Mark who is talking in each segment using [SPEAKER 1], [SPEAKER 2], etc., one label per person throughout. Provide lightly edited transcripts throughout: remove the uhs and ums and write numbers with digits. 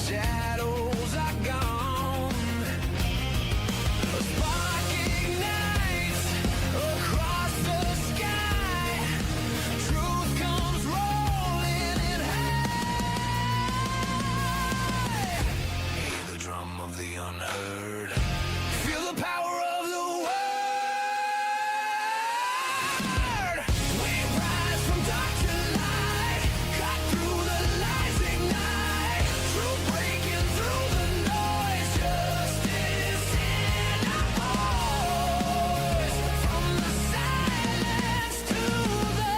[SPEAKER 1] shadows are gone. A spark ignites across the sky. Truth comes rolling in high. Hear the drum of the unheard. Feel the power of the word. We rise from dark to light. Cut through the lies, ignite. Truth breaking through the noise. Justice in our voice. From the silence to the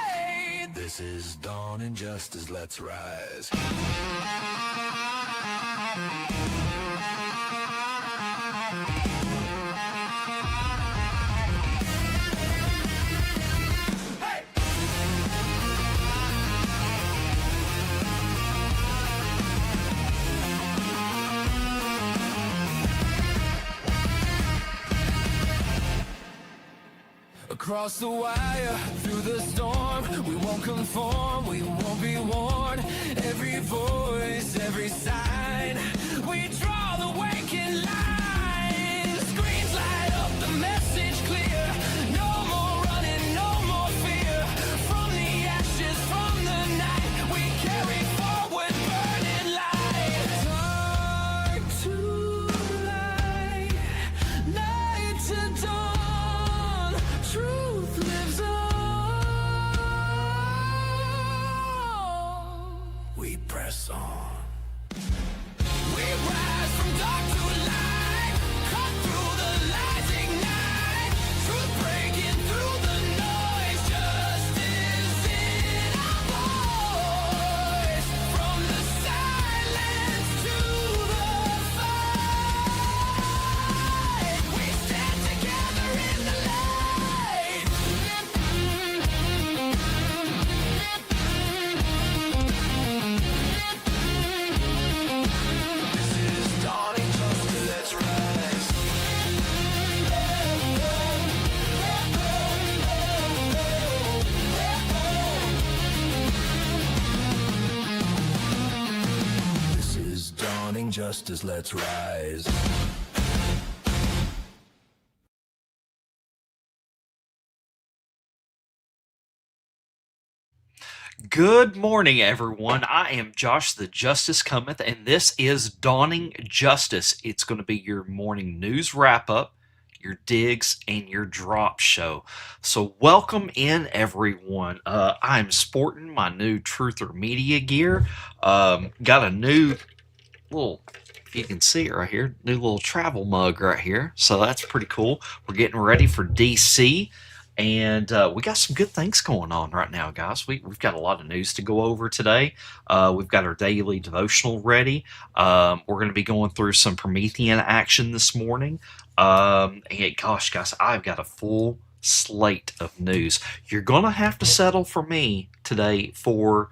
[SPEAKER 1] fight. This is dawn and justice. Let's rise. Across the wire, through the storm, we won't conform, we won't be warned. Every voice, every sign, we draw the waking line. Screens light up, the message clear. No more running, no more fear. From the ashes, from the night, we carry forward burning light. Dark to light, night to dawn. Truth lives on. We press on. We rise from dark to light. Cut through the lies, ignite. Truth breaking through the noise. Justice in our voice. From the silence to the fight. We stand together in the light. This is dawning justice. Let's rise. This is dawning justice. Let's rise.
[SPEAKER 2] Good morning, everyone. I am Josh the Justice Cometh, and this is Dawning Justice. It's going to be your morning news wrap-up, your digs, and your drop show. So welcome in, everyone. I'm sporting my new Truther Media gear. Got a new little, if you can see it right here, new little travel mug right here. So that's pretty cool. We're getting ready for DC. And we got some good things going on right now, guys. We've got a lot of news to go over today. We've got our daily devotional ready. We're going to be going through some Promethean action this morning. And gosh, guys, I've got a full slate of news. You're going to have to settle for me today for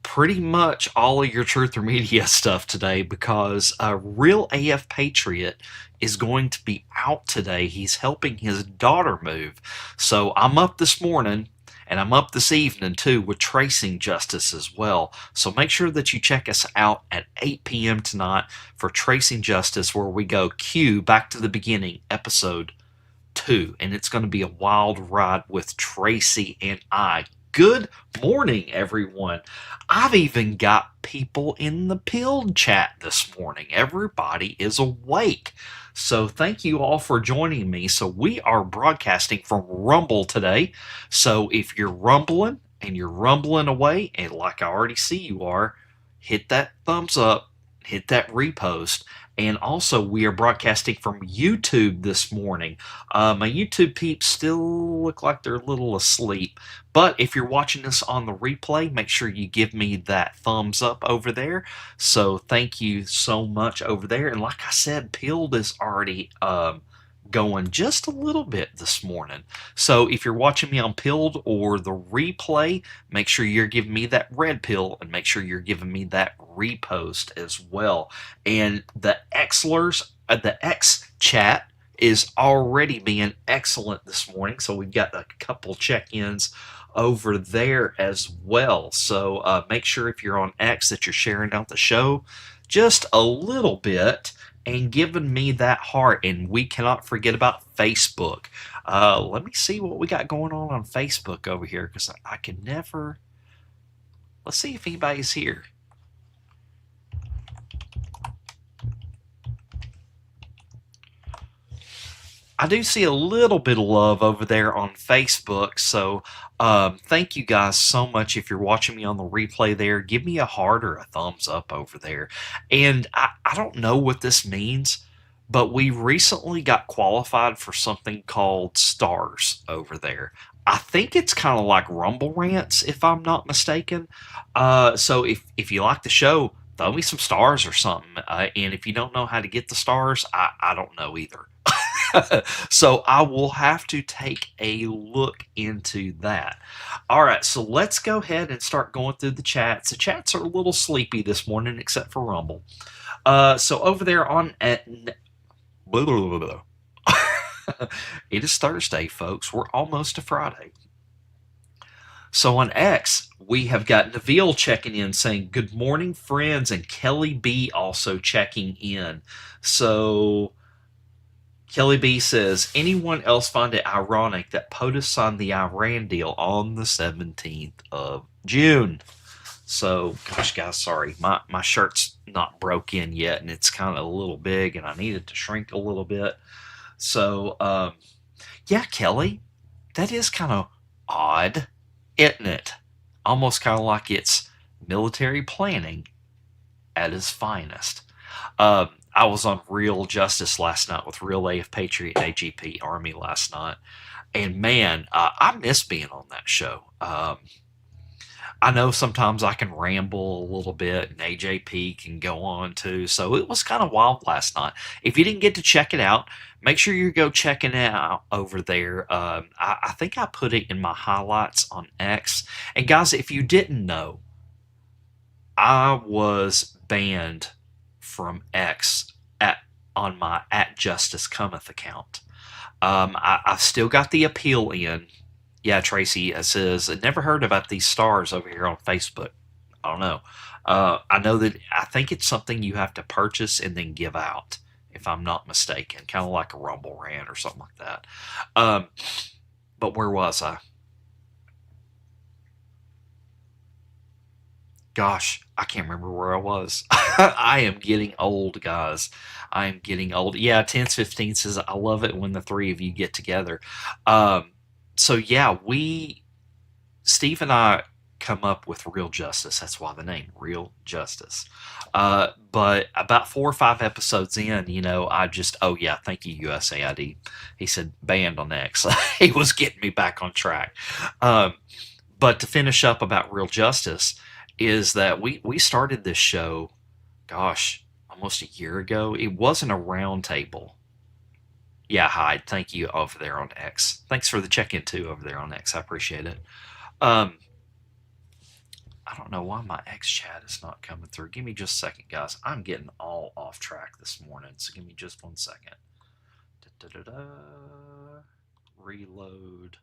[SPEAKER 2] pretty much all of your Truth or Media stuff today, because a real AF Patriot is going to be out today. He's helping his daughter move. So I'm up this morning, and I'm up this evening too with Tracing Justice as well. So make sure that you check us out at 8 p.m. tonight for Tracing Justice, where we go Q back to the beginning, episode 2. And it's going to be a wild ride with Tracy and I. Good morning, everyone. I've even got people in the Pilled chat this morning. Everybody is awake. So thank you all for joining me. So we are broadcasting from Rumble today. So if you're rumbling and you're rumbling away, and like I already see you are, hit that thumbs up, hit that repost. And also, we are broadcasting from YouTube this morning. My YouTube peeps still look like they're a little asleep. But if you're watching this on the replay, make sure you give me that thumbs up over there. So thank you so much over there. And like I said, Pilled is already going just a little bit this morning. So if you're watching me on Pilled or the replay, make sure you're giving me that red pill, and make sure you're giving me that repost as well. And the Xlers, the X chat is already being excellent this morning. So we've got a couple check-ins over there as well. So make sure if you're on X that you're sharing out the show just a little bit and giving me that heart. And we cannot forget about Facebook. Let me see what we got going on Facebook over here because I can never. Let's see if anybody's here. I do see a little bit of love over there on Facebook. So thank you guys so much. If you're watching me on the replay there, give me a heart or a thumbs up over there. And I don't know what this means, but we recently got qualified for something called stars over there. I think it's kind of like Rumble Rants, if I'm not mistaken. So if you like the show, throw me some stars or something. And if you don't know how to get the stars, I don't know either. So I will have to take a look into that. All right, so let's go ahead and start going through the chats. The chats are a little sleepy this morning, except for Rumble. So over there on at it is Thursday, folks. We're almost to Friday. So on X, we have got Nabil checking in saying, "Good morning, friends," and Kelly B also checking in. So Kelly B says, "Anyone else find it ironic that POTUS signed the Iran deal on the 17th of June?" So, gosh, guys, sorry. My shirt's not broke in yet, and it's kind of a little big, and I need it to shrink a little bit. So, yeah, Kelly, that is kind of odd, isn't it? Almost kind of like it's military planning at its finest. I was on Real Justice last night with Real AF Patriot and AGP Army last night, and man, I miss being on that show. I know sometimes I can ramble a little bit, and AJP can go on too. So it was kind of wild last night. If you didn't get to check it out, make sure you go checking it out over there. I think I put it in my highlights on X. And guys, if you didn't know, I was banned from X on my at Justice Cometh account. I've still got the appeal in. Yeah, Tracy says, "I never heard about these stars over here on Facebook." I don't know. I know that I think it's something you have to purchase and then give out, if I'm not mistaken, kind of like a Rumble Rant or something like that. But where was I? Gosh, I can't remember where I was. I am getting old, guys. I am getting old. Yeah, 1015 says, "I love it when the three of you get together." So yeah, Steve and I come up with Real Justice. That's why the name, Real Justice. But about 4 or 5 episodes in, I just, oh yeah, thank you, USAID. He said, banned on X. He was getting me back on track. But to finish up about Real Justice, is that we started this show, gosh, almost a year ago. It wasn't a round table. Yeah, Hyde, thank you over there on X. Thanks for the check-in too over there on X. I appreciate it. I don't know why my X chat is not coming through. Give me just a second, guys. I'm getting all off track this morning, so give me just 1 second. Da-da-da-da. Reload.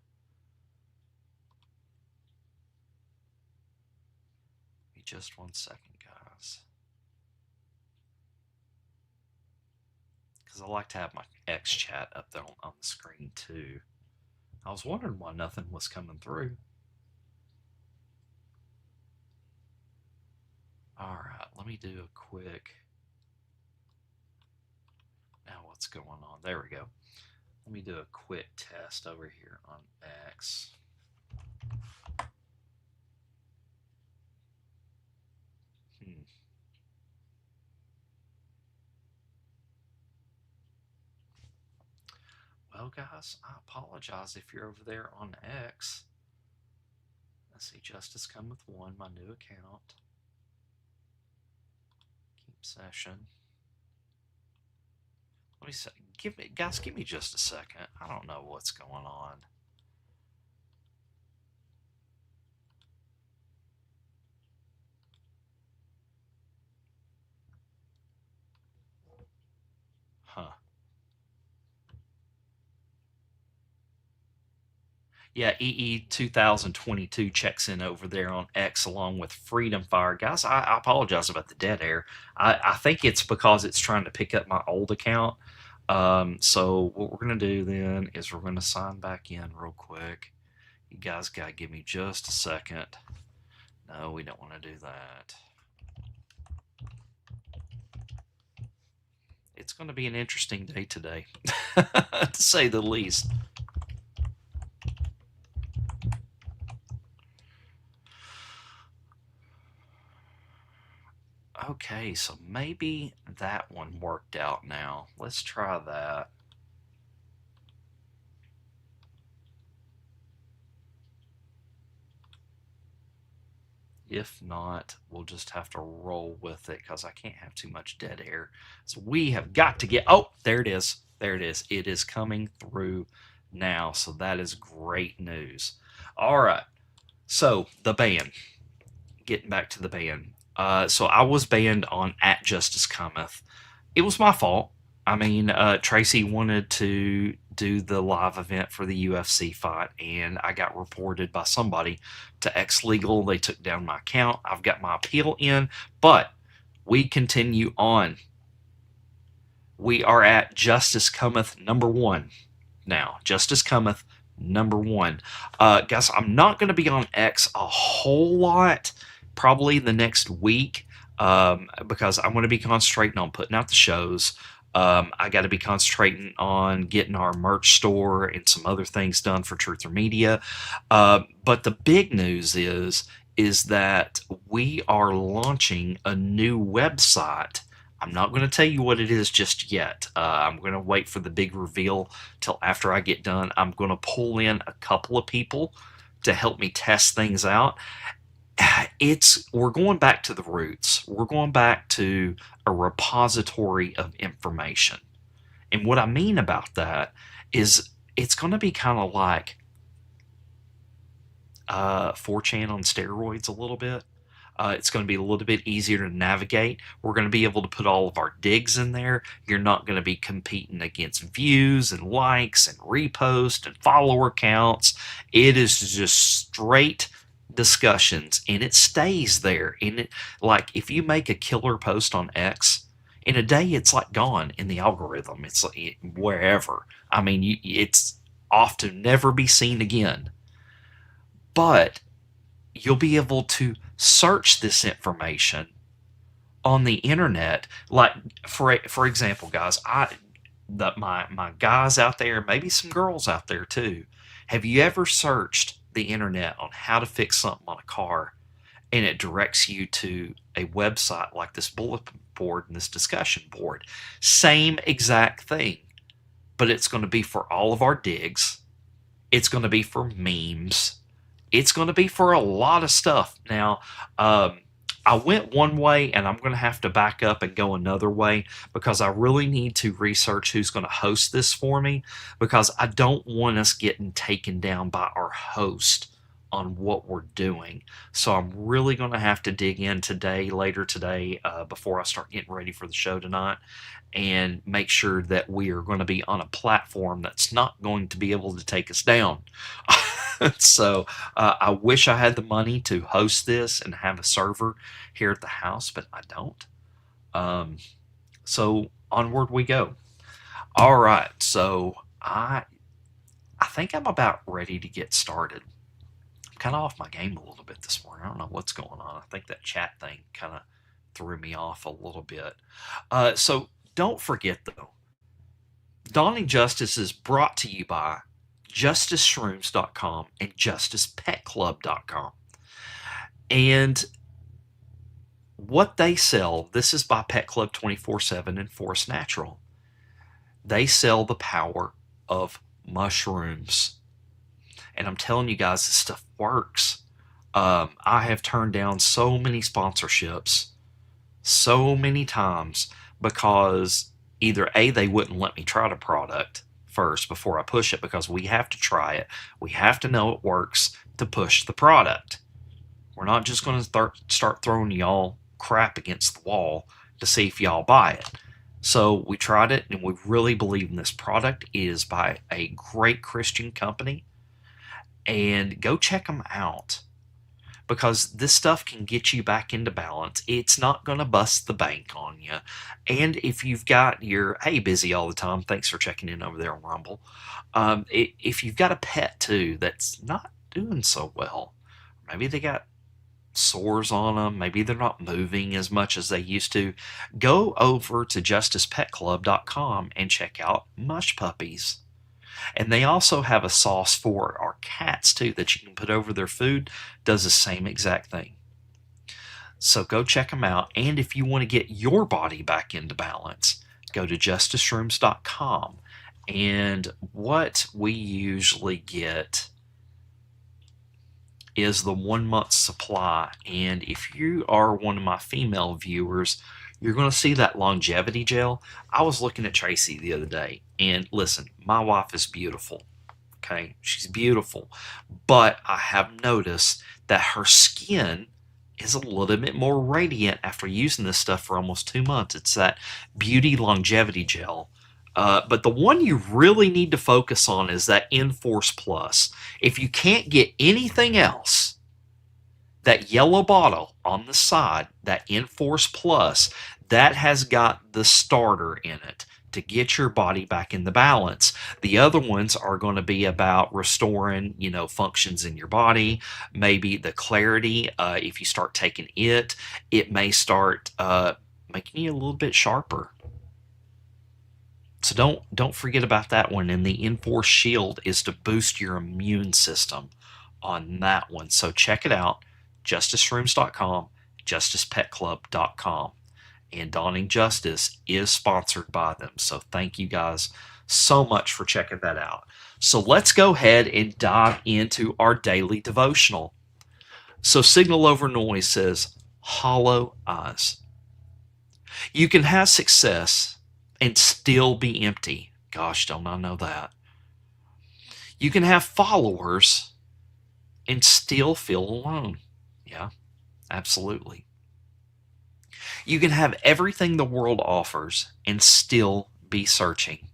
[SPEAKER 2] Give me just 1 second, guys. Because I like to have my X chat up there on the screen too. I was wondering why nothing was coming through. All right, let me do a quick. Now what's going on? There we go. Let me do a quick test over here on X. Well, guys, I apologize if you're over there on X. Let's see, Justice Cometh 1, my new account. Keep session. Let me say, give me just a second. I don't know what's going on. Huh. Yeah, EE 2022 checks in over there on X along with Freedom Fire. Guys, I apologize about the dead air. I think it's because it's trying to pick up my old account. So what we're going to do then is we're going to sign back in real quick. You guys got to give me just a second. No, we don't want to do that. It's going to be an interesting day today, to say the least. Okay, so maybe that one worked out now. Let's try that. If not, we'll just have to roll with it because I can't have too much dead air. So we have got to get. Oh, there it is. There it is. It is coming through now. So that is great news. All right. So the ban. Getting back to the ban. So I was banned on at Justice Cometh. It was my fault. I mean, Tracy wanted to do the live event for the UFC fight, and I got reported by somebody to X Legal. They took down my account. I've got my appeal in, but we continue on. We are at Justice Cometh #1 now. Justice Cometh #1. Guys, I'm not going to be on X a whole lot, probably the next week, because I'm going to be concentrating on putting out the shows. I got to be concentrating on getting our merch store and some other things done for Truther Media. But the big news is that we are launching a new website. I'm not going to tell you what it is just yet. I'm going to wait for the big reveal till after I get done. I'm going to pull in a couple of people to help me test things out. We're going back to the roots. We're going back to a repository of information. And what I mean about that is it's going to be kind of like 4chan on steroids a little bit. It's going to be a little bit easier to navigate. We're going to be able to put all of our digs in there. You're not going to be competing against views and likes and reposts and follower counts. It is just straight discussions, and it stays there. And it, like, if you make a killer post on X, in a day it's like gone in the algorithm. It's like wherever. I mean, it's off to never be seen again. But you'll be able to search this information on the internet. Like, for example, guys, my guys out there, maybe some girls out there too. Have you ever searched the internet on how to fix something on a car, and it directs you to a website like this bulletin board and this discussion board? Same exact thing, but it's going to be for all of our digs. It's going to be for memes. It's going to be for a lot of stuff. Now, I went one way, and I'm going to have to back up and go another way because I really need to research who's going to host this for me, because I don't want us getting taken down by our host on what we're doing. So I'm really going to have to dig in later today, before I start getting ready for the show tonight, and make sure that we are going to be on a platform that's not going to be able to take us down. So I wish I had the money to host this and have a server here at the house, but I don't. So onward we go. All right, so I think I'm about ready to get started. I'm kind of off my game a little bit this morning. I don't know what's going on. I think that chat thing kind of threw me off a little bit. So don't forget, though, Dawning Justice is brought to you by justiceshrooms.com and justicepetclub.com. And what they sell, this is by Pet Club 24/7 and Forest Natural. They sell the power of mushrooms. And I'm telling you guys, this stuff works. I have turned down so many sponsorships so many times because either A, they wouldn't let me try the product first before I push it, because we have to try it. We have to know it works to push the product. We're not just going to start throwing y'all crap against the wall to see if y'all buy it. So we tried it, and we really believe in this product. It is by a great Christian company, and go check them out, because this stuff can get you back into balance. It's not going to bust the bank on you. And if you've got your, hey, busy all the time, thanks for checking in over there on Rumble. If you've got a pet too that's not doing so well, maybe they got sores on them, maybe they're not moving as much as they used to, go over to justicepetclub.com and check out Mush Puppies. And they also have a sauce for our cats too that you can put over their food. Does the same exact thing. So go check them out. And if you want to get your body back into balance, go to justicerooms.com. And what we usually get is the 1 month supply. And if you are one of my female viewers, you're going to see that longevity gel. I was looking at Tracy the other day, and listen, my wife is beautiful. Okay, she's beautiful, but I have noticed that her skin is a little bit more radiant after using this stuff for almost 2 months. It's that beauty longevity gel. But the one you really need to focus on is that Enforce Plus. If you can't get anything else, that yellow bottle on the side, that Enforce Plus, that has got the starter in it to get your body back in the balance. The other ones are going to be about restoring, functions in your body. Maybe the clarity, if you start taking it, it may start making you a little bit sharper. So don't forget about that one. And the Enforce Shield is to boost your immune system on that one. So check it out, justicerooms.com, justicepetclub.com. And Dawning Justice is sponsored by them. So thank you guys so much for checking that out. So let's go ahead and dive into our daily devotional. So Signal Over Noise says, hollow eyes. You can have success and still be empty. Gosh, don't I know that. You can have followers and still feel alone. Yeah, absolutely. You can have everything the world offers and still be searching.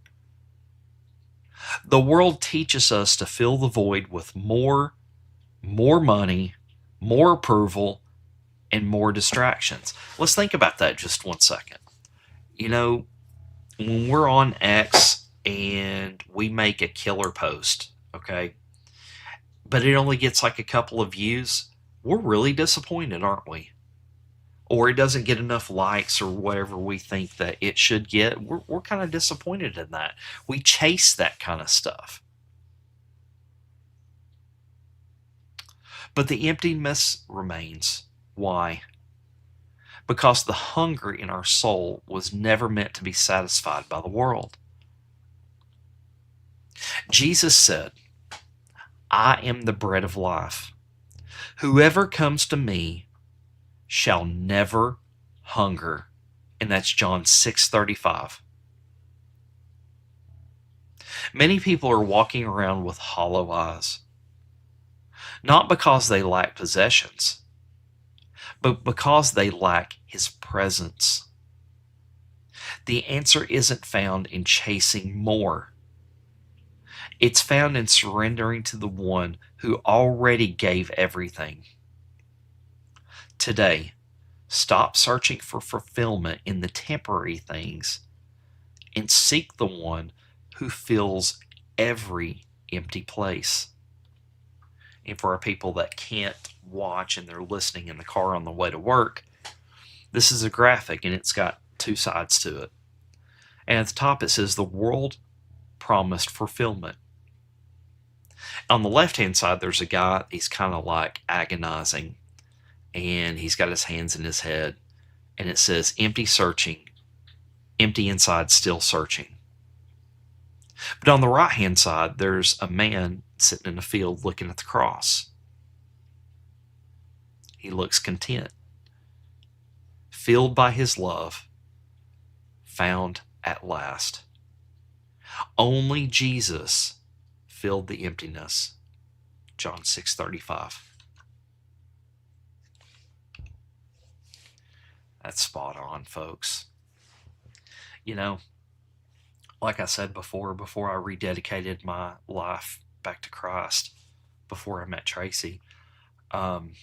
[SPEAKER 2] The world teaches us to fill the void with more money, more approval, and more distractions. Let's think about that just 1 second. When we're on X and we make a killer post, okay, but it only gets like a couple of views, we're really disappointed, aren't we? Or it doesn't get enough likes or whatever we think that it should get. We're kind of disappointed in that. We chase that kind of stuff. But the emptiness remains. Why? Because the hunger in our soul was never meant to be satisfied by the world. Jesus said, I am the bread of life. Whoever comes to me shall never hunger. And that's John 6:35. Many people are walking around with hollow eyes, not because they lack possessions, but because they lack His presence. The answer isn't found in chasing more. It's found in surrendering to the one who already gave everything. Today, stop searching for fulfillment in the temporary things and seek the one who fills every empty place. And for our people that can't watch and they're listening in the car on the way to work, this is a graphic and it's got two sides to it. And at the top it says the world promised fulfillment. On the left-hand side, there's a guy, he's kind of like agonizing, and he's got his hands in his head, and it says empty searching, empty inside, still searching. But on the right-hand side, there's a man sitting in a field looking at the cross. He looks content, filled by His love, found at last. Only Jesus filled the emptiness. John 6:35. That's spot on, folks. Like I said before I rededicated my life back to Christ, before I met Tracy. Um,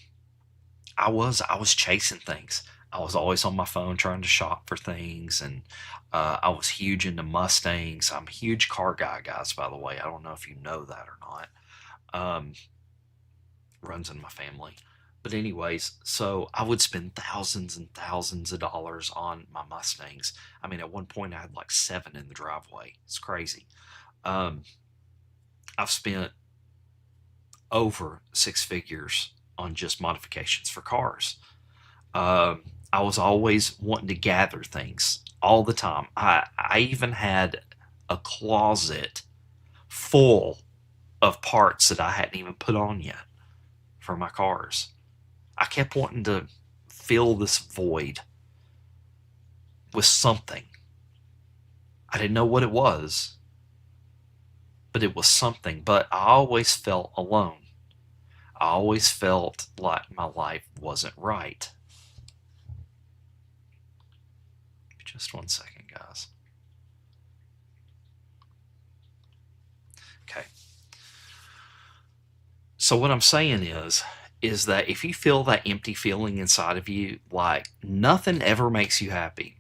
[SPEAKER 2] I was chasing things. I was always on my phone trying to shop for things, and I was huge into Mustangs. I'm a huge car guy, guys. By the way, I don't know if you know that or not. Um, Runs in my family. But anyways, so I would spend thousands and thousands of dollars on my Mustangs. I mean, at one point I had like seven in the driveway. It's crazy. Um, I've spent over six figures on just modifications for cars. I was always wanting to gather things all the time. I even had a closet full of parts that I hadn't even put on yet for my cars. I kept wanting to fill this void with something. I didn't know what it was, but it was something. But I always felt alone. I always felt like my life wasn't right. Just 1 second, guys. Okay. So what I'm saying is that if you feel that empty feeling inside of you, like nothing ever makes you happy.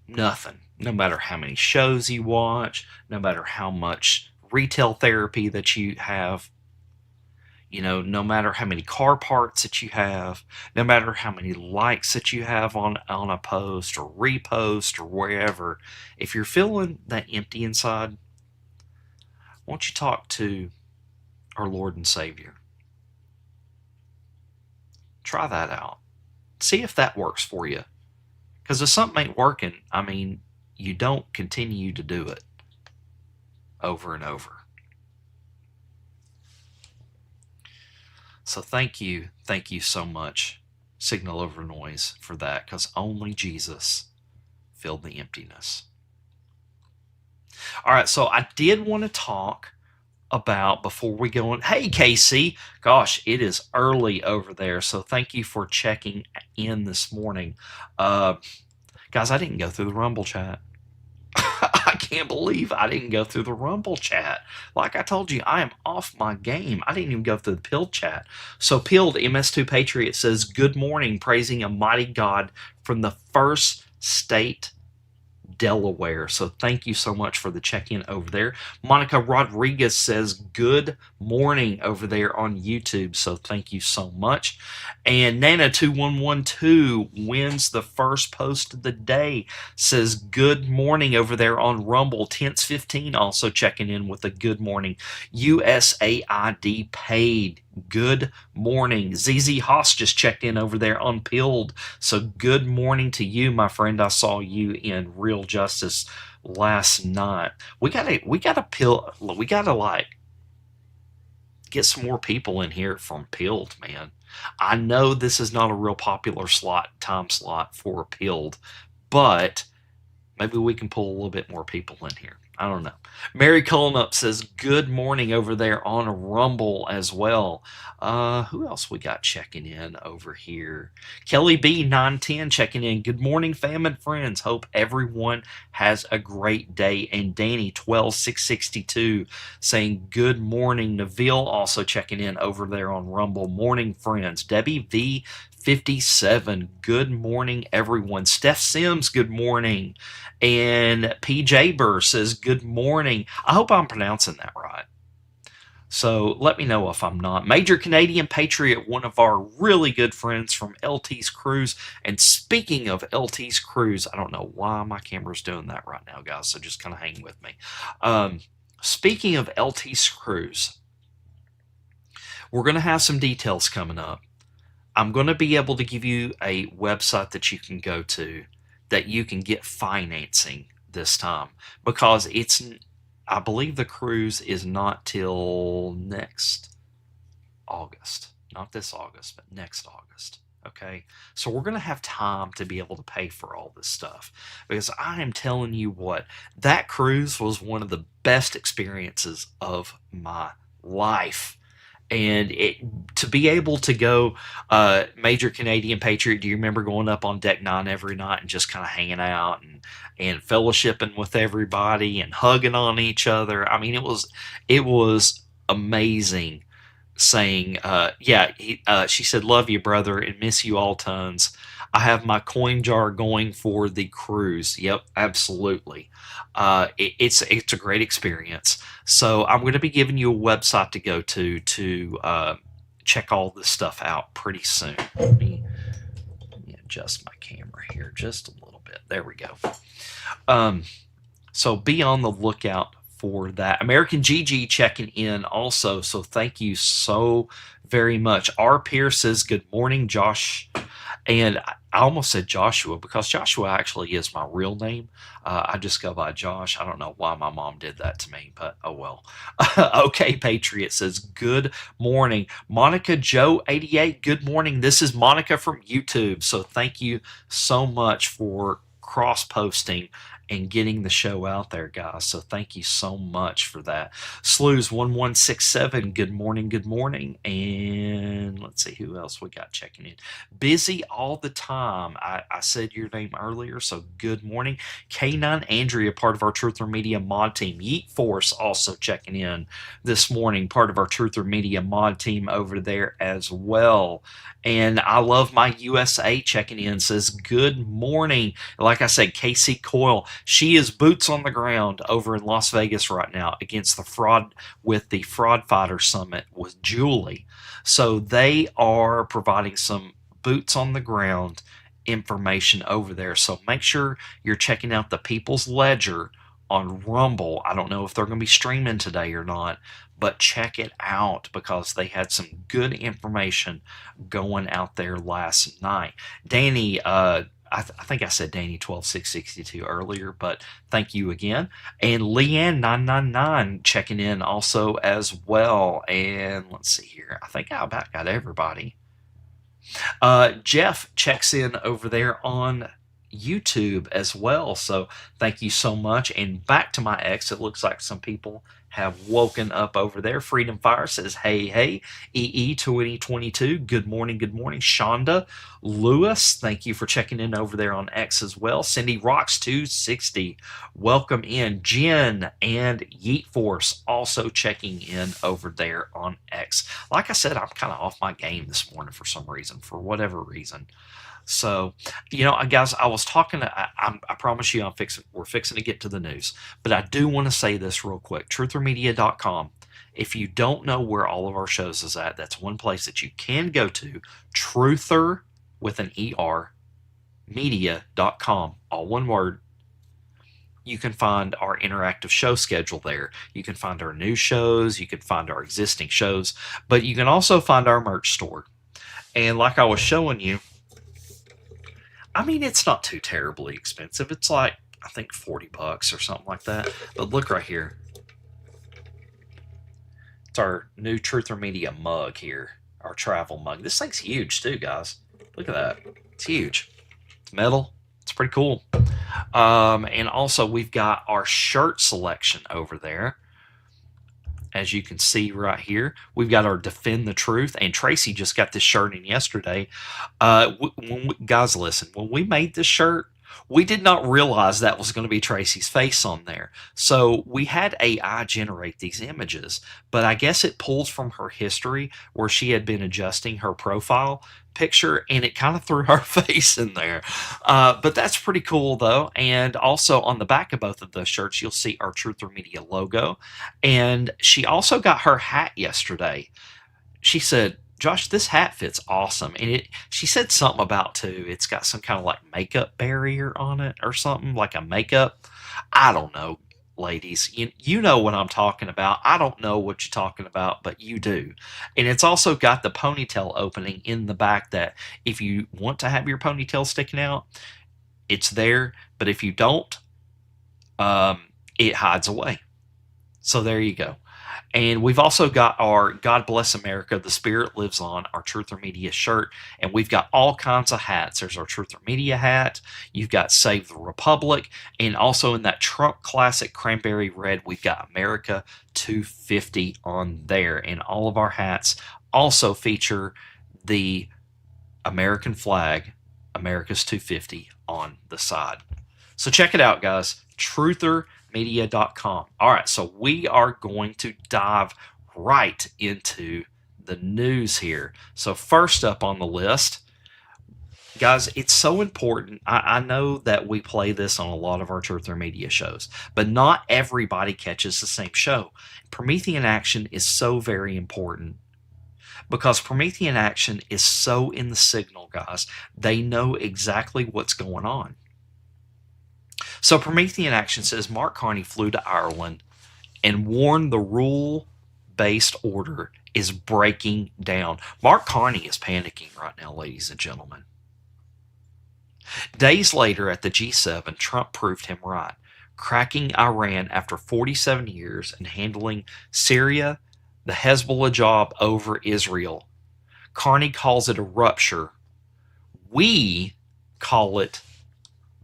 [SPEAKER 2] Nothing. No matter how many shows you watch, no matter how much retail therapy that you have, no matter how many car parts that you have, no matter how many likes that you have on a post or repost or wherever, if you're feeling that empty inside, won't you talk to our Lord and Savior? Try that out. See if that works for you. Because if something ain't working, I mean, you don't continue to do it over and over. So thank you so much, Signal Over Noise, for that, because only Jesus filled the emptiness. All right, so I did want to talk about before we go on. Hey, Casey, gosh, it is early over there, so thank you for checking in this morning. Guys, I didn't go through the Rumble chat. I can't believe I didn't go through the Rumble chat. Like I told you, I am off my game. I didn't even go through the Pilled chat. So Pilled MS2 Patriot says, good morning, praising a mighty God from the first state, Delaware. So thank you so much for the check-in over there. Monica Rodriguez says good morning over there on YouTube. So thank you so much. And Nana2112 wins the first post of the day. Says good morning over there on Rumble. Tense15 also checking in with a good morning. USAID paid. Good morning. ZZ Haas just checked in over there on Pilled. So good morning to you, my friend. I saw you in Real Justice last night. We gotta like get some more people in here from Pilled, man. I know this is not a real popular time slot for Pilled, but maybe we can pull a little bit more people in here. I don't know. Mary Cullinup says good morning over there on Rumble as well. Who else we got checking in over here? Kelly B 910 checking in. Good morning, fam and friends. Hope everyone has a great day. And Danny 12662 saying good morning. Neville also checking in over there on Rumble. Morning, friends. Debbie V 57. Good morning, everyone. Steph Sims, good morning. And PJ Burr says, good morning. I hope I'm pronouncing that right. So let me know if I'm not. Major Canadian Patriot, one of our really good friends from LT's Cruise. And speaking of LT's Cruise, I don't know why my camera's doing that right now, guys, so just kind of hang with me. Speaking of LT's Cruise, we're going to have some details coming up. I'm going to be able to give you a website that you can go to that you can get financing this time, because I believe the cruise is not till next August. Not this August, but next August. Okay, so we're going to have time to be able to pay for all this stuff, because I am telling you what, that cruise was one of the best experiences of my life. And to be able to go, Major Canadian Patriot, do you remember going up on Deck 9 every night and just kind of hanging out and fellowshipping with everybody and hugging on each other? I mean, it was amazing saying, she said, "Love you, brother, and miss you all tons. I have my coin jar going for the cruise." Yep, absolutely. It's a great experience. So I'm going to be giving you a website to go to check all this stuff out pretty soon. Let me adjust my camera here just a little bit. There we go. Um, so be on the lookout for that. American Gigi checking in also. So thank you so very much. R. Pierce says, "Good morning, Josh." And I almost said Joshua because Joshua actually is my real name. I just go by Josh. I don't know why my mom did that to me, but oh well. Okay, Patriot says, "Good morning." Monica Joe 88, good morning. This is Monica from YouTube. So thank you so much for cross posting and getting the show out there, guys. So thank you so much for that. Slews1167, good morning, good morning. And let's see who else we got checking in. Busy all the time. I said your name earlier, so good morning. K9 Andrea, part of our Truther Media mod team. Yeet Force also checking in this morning, part of our Truther Media mod team over there as well. And I Love My USA checking in says, "Good morning." Like I said, Casey Coyle, she is boots on the ground over in Las Vegas right now against the Fraud Fighter Summit with Julie. So they are providing some boots on the ground information over there. So make sure you're checking out the People's Ledger on Rumble. I don't know if they're going to be streaming today or not, but check it out because they had some good information going out there last night. Danny, I think I said Danny 12662 earlier, but thank you again. And Leanne 999 checking in also as well. And let's see here. I think I about got everybody. Jeff checks in over there on YouTube as well. So thank you so much. And back to my ex, it looks like some people have woken up over there. Freedom Fire says, "Hey, hey." EE 2022, good morning, good morning. Shonda Lewis, thank you for checking in over there on X as well. Cindy Rocks 260, welcome in. Jen and Yeet Force also checking in over there on X. Like I said, I'm kind of off my game this morning for some reason, for whatever reason. So, guys, I was talking. I promise you, we're fixing to get to the news, but I do want to say this real quick. Truthermedia.com. If you don't know where all of our shows is at, that's one place that you can go to. Truther with an ER media.com, all one word. You can find our interactive show schedule there. You can find our new shows. You can find our existing shows, but you can also find our merch store. And like I was showing you, I mean, it's not too terribly expensive. It's like, I think $40 or something like that. But look right here. It's our new Truther Media mug here, our travel mug. This thing's huge too, guys. Look at that. It's huge. It's metal. It's pretty cool. And also we've got our shirt selection over there. As you can see right here, we've got our Defend the Truth, and Tracy just got this shirt in yesterday. Guys, listen, when we made this shirt, we did not realize that was going to be Tracy's face on there. So we had AI generate these images, but I guess it pulls from her history where she had been adjusting her profile picture, and it kind of threw her face in there. But that's pretty cool, though. And also on the back of both of those shirts, you'll see our Truther Media logo. And she also got her hat yesterday. She said, "Josh, this hat fits awesome." And she said something about, too, it's got some kind of like makeup barrier on it or something, like a makeup. I don't know, ladies. You know what I'm talking about. I don't know what you're talking about, but you do. And it's also got the ponytail opening in the back that if you want to have your ponytail sticking out, it's there. But if you don't, it hides away. So there you go. And we've also got our God Bless America, The Spirit Lives On, our Truther Media shirt. And we've got all kinds of hats. There's our Truther Media hat. You've got Save the Republic. And also in that Trump Classic Cranberry Red, we've got America 250 on there. And all of our hats also feature the American flag, America's 250, on the side. So check it out, guys. Truthermedia.com. All right, so we are going to dive right into the news here. So, first up on the list, guys, it's so important. I know that we play this on a lot of our Truth or Media shows, but not everybody catches the same show. Promethean Action is so very important because Promethean Action is so in the signal, guys. They know exactly what's going on. So Promethean Action says Mark Carney flew to Ireland and warned the rule-based order is breaking down. Mark Carney is panicking right now, ladies and gentlemen. Days later at the G7, Trump proved him right, cracking Iran after 47 years and handling Syria, the Hezbollah job over Israel. Carney calls it a rupture. We call it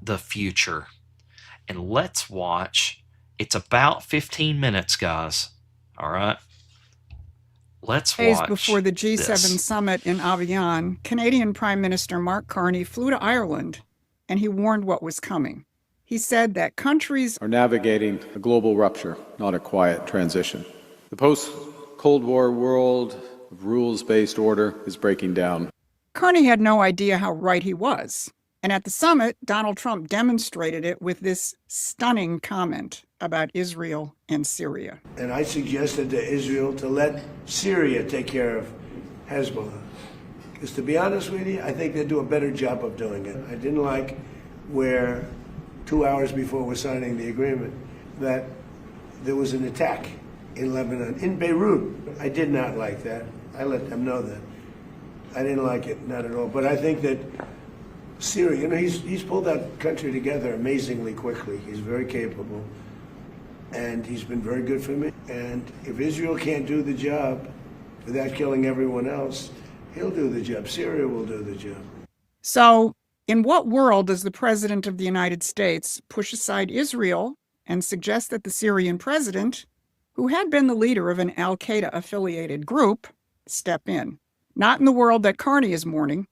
[SPEAKER 2] the future. And let's watch. It's about 15 minutes, guys. All right. Let's watch.
[SPEAKER 3] Days before the G7
[SPEAKER 2] this.
[SPEAKER 3] summit in Avian, Canadian Prime Minister Mark Carney flew to Ireland and he warned what was coming. He said that countries
[SPEAKER 4] are navigating a global rupture, not a quiet transition. The post-Cold War world of rules-based order is breaking down.
[SPEAKER 3] Carney had no idea how right he was. And at the summit, Donald Trump demonstrated it with this stunning comment about Israel and Syria.
[SPEAKER 5] And I suggested to Israel to let Syria take care of Hezbollah. Because to be honest with you, I think they do a better job of doing it. I didn't like where 2 hours before we're signing the agreement that there was an attack in Lebanon, in Beirut. I did not like that. I let them know that. I didn't like it, not at all. But I think that Syria, you know, he's pulled that country together amazingly quickly. He's very capable, and he's been very good for me. And if Israel can't do the job without killing everyone else, he'll do the job. Syria will do the job.
[SPEAKER 3] So, in what world does the President of the United States push aside Israel and suggest that the Syrian president, who had been the leader of an al-Qaeda-affiliated group, step in? Not in the world that Carney is mourning.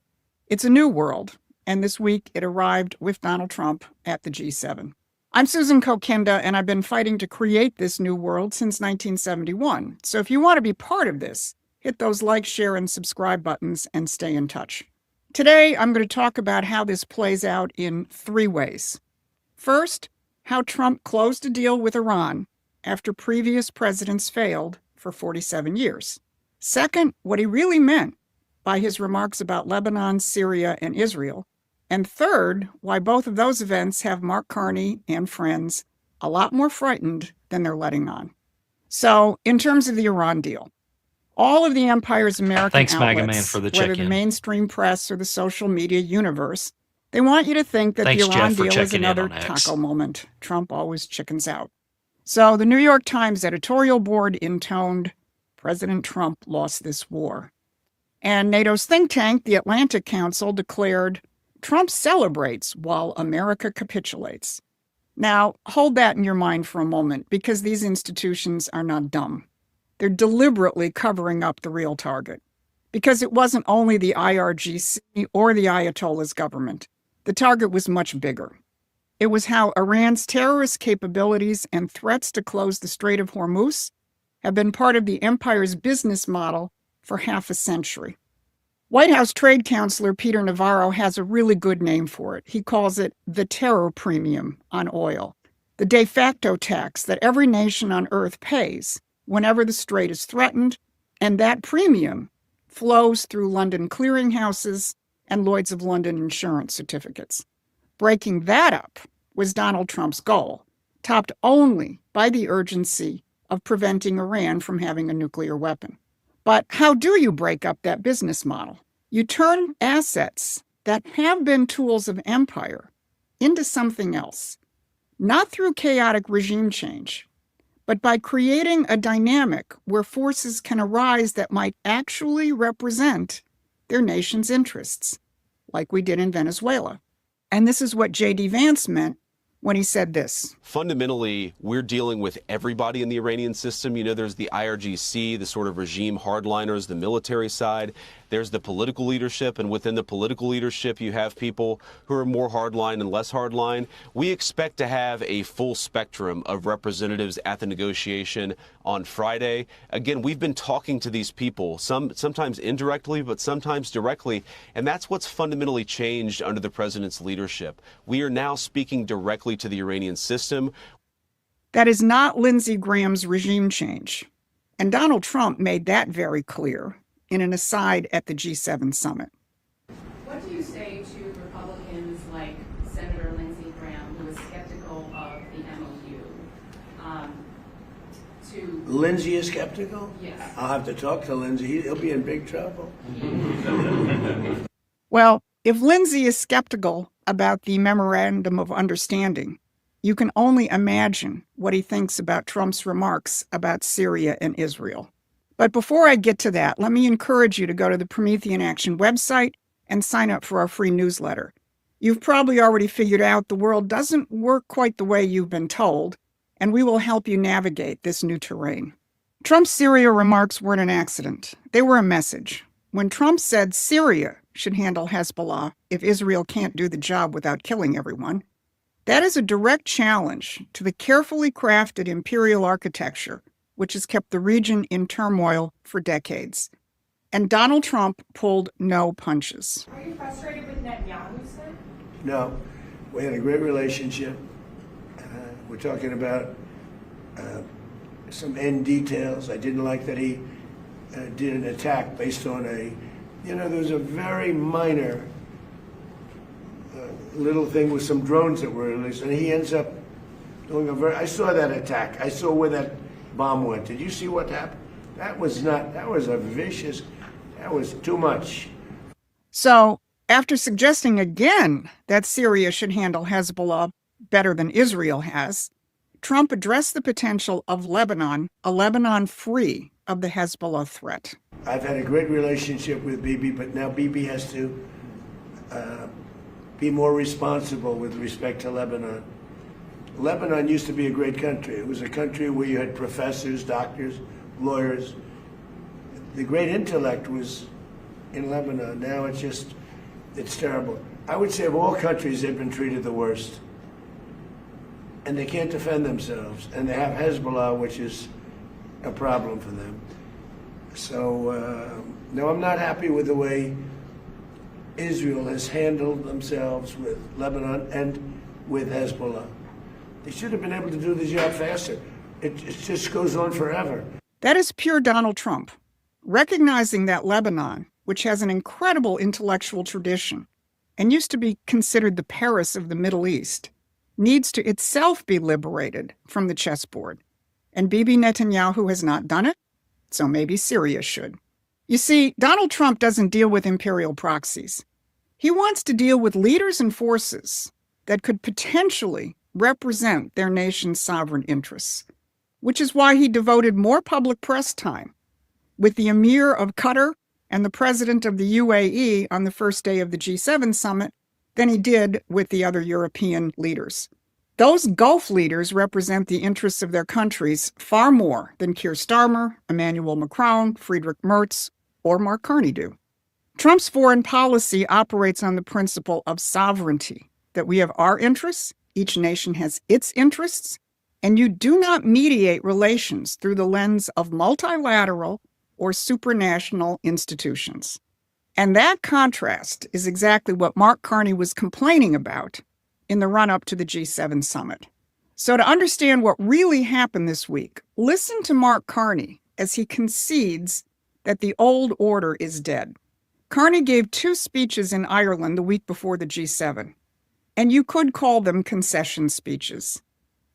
[SPEAKER 3] It's a new world. And this week, it arrived with Donald Trump at the G7. I'm Susan Kokinda, and I've been fighting to create this new world since 1971. So if you want to be part of this, hit those like, share, and subscribe buttons and stay in touch. Today, I'm going to talk about how this plays out in 3 ways. First, how Trump closed a deal with Iran after previous presidents failed for 47 years. Second, what he really meant by his remarks about Lebanon, Syria, and Israel. And third, why both of those events have Mark Carney and friends a lot more frightened than they're letting on. So, in terms of the Iran deal, all of the empire's American
[SPEAKER 2] Thanks,
[SPEAKER 3] outlets,
[SPEAKER 2] Maga Man, for the
[SPEAKER 3] whether
[SPEAKER 2] check-in.
[SPEAKER 3] the mainstream press or the social media universe, they want you to think that
[SPEAKER 2] Thanks,
[SPEAKER 3] the Iran
[SPEAKER 2] Jeff, for
[SPEAKER 3] deal is
[SPEAKER 2] checking in
[SPEAKER 3] another
[SPEAKER 2] on X.
[SPEAKER 3] taco moment. Trump always chickens out. So, the New York Times editorial board intoned, President Trump lost this war. And NATO's think tank, the Atlantic Council, declared, Trump celebrates while America capitulates. Now, hold that in your mind for a moment, because these institutions are not dumb. They're deliberately covering up the real target. Because it wasn't only the IRGC or the Ayatollah's government. The target was much bigger. It was how Iran's terrorist capabilities and threats to close the Strait of Hormuz have been part of the empire's business model for half a century. White House Trade Counselor Peter Navarro has a really good name for it. He calls it the terror premium on oil, the de facto tax that every nation on earth pays whenever the strait is threatened, and that premium flows through London clearinghouses and Lloyd's of London insurance certificates. Breaking that up was Donald Trump's goal, topped only by the urgency of preventing Iran from having a nuclear weapon. But how do you break up that business model? You turn assets that have been tools of empire into something else, not through chaotic regime change, but by creating a dynamic where forces can arise that might actually represent their nation's interests, like we did in Venezuela. And this is what J.D. Vance meant when he said this.
[SPEAKER 6] Fundamentally, we're dealing with everybody in the Iranian system. You know, there's the IRGC, the sort of regime hardliners, the military side. There's the political leadership, and within the political leadership, you have people who are more hardline and less hardline. We expect to have a full spectrum of representatives at the negotiation on Friday. Again, we've been talking to these people, sometimes indirectly, but sometimes directly, and that's what's fundamentally changed under the president's leadership. We are now speaking directly to the Iranian system.
[SPEAKER 3] That is not Lindsey Graham's regime change. And Donald Trump made that very clear in an aside at the G7 summit.
[SPEAKER 7] What do you say to Republicans like Senator Lindsey Graham, who is skeptical of the MOU?
[SPEAKER 5] Lindsey is skeptical?
[SPEAKER 7] Yes.
[SPEAKER 5] I'll have to talk to Lindsey. He'll be in big trouble.
[SPEAKER 3] Well, if Lindsey is skeptical about the Memorandum of Understanding, you can only imagine what he thinks about Trump's remarks about Syria and Israel. But before I get to that, let me encourage you to go to the Promethean Action website and sign up for our free newsletter. You've probably already figured out the world doesn't work quite the way you've been told, and we will help you navigate this new terrain. Trump's Syria remarks weren't an accident. They were a message. When Trump said Syria should handle Hezbollah if Israel can't do the job without killing everyone, that is a direct challenge to the carefully crafted imperial architecture which has kept the region in turmoil for decades. And Donald Trump pulled no punches.
[SPEAKER 7] Are you frustrated with Netanyahu, sir?
[SPEAKER 5] No, we had a great relationship. We're talking about some end details. I didn't like that he did an attack based on there was a very minor little thing with some drones that were released, and he ends up doing I saw that attack. I saw where that bomb went. Did you see what happened? That was a vicious, that was too much.
[SPEAKER 3] So, after suggesting again that Syria should handle Hezbollah better than Israel has, Trump addressed the potential of Lebanon, a Lebanon free of the Hezbollah threat.
[SPEAKER 5] I've had a great relationship with Bibi, but now Bibi has to be more responsible with respect to Lebanon. Lebanon used to be a great country. It was a country where you had professors, doctors, lawyers. The great intellect was in Lebanon. Now it's terrible. I would say of all countries, they've been treated the worst. And they can't defend themselves. And they have Hezbollah, which is a problem for them. So, no, I'm not happy with the way Israel has handled themselves with Lebanon and with Hezbollah. They should have been able to do the job faster. It just goes on forever.
[SPEAKER 3] That is pure Donald Trump, recognizing that Lebanon, which has an incredible intellectual tradition and used to be considered the Paris of the Middle East, needs to itself be liberated from the chessboard. And Bibi Netanyahu has not done it, so maybe Syria should. You see, Donald Trump doesn't deal with imperial proxies. He wants to deal with leaders and forces that could potentially represent their nation's sovereign interests, which is why he devoted more public press time with the Emir of Qatar and the president of the UAE on the first day of the G7 summit than he did with the other European leaders. Those Gulf leaders represent the interests of their countries far more than Keir Starmer, Emmanuel Macron, Friedrich Merz, or Mark Carney do. Trump's foreign policy operates on the principle of sovereignty, that we have our interests, each nation has its interests, and you do not mediate relations through the lens of multilateral or supranational institutions. And that contrast is exactly what Mark Carney was complaining about in the run-up to the G7 summit. So to understand what really happened this week, listen to Mark Carney as he concedes that the old order is dead. Carney gave 2 speeches in Ireland the week before the G7, and you could call them concession speeches.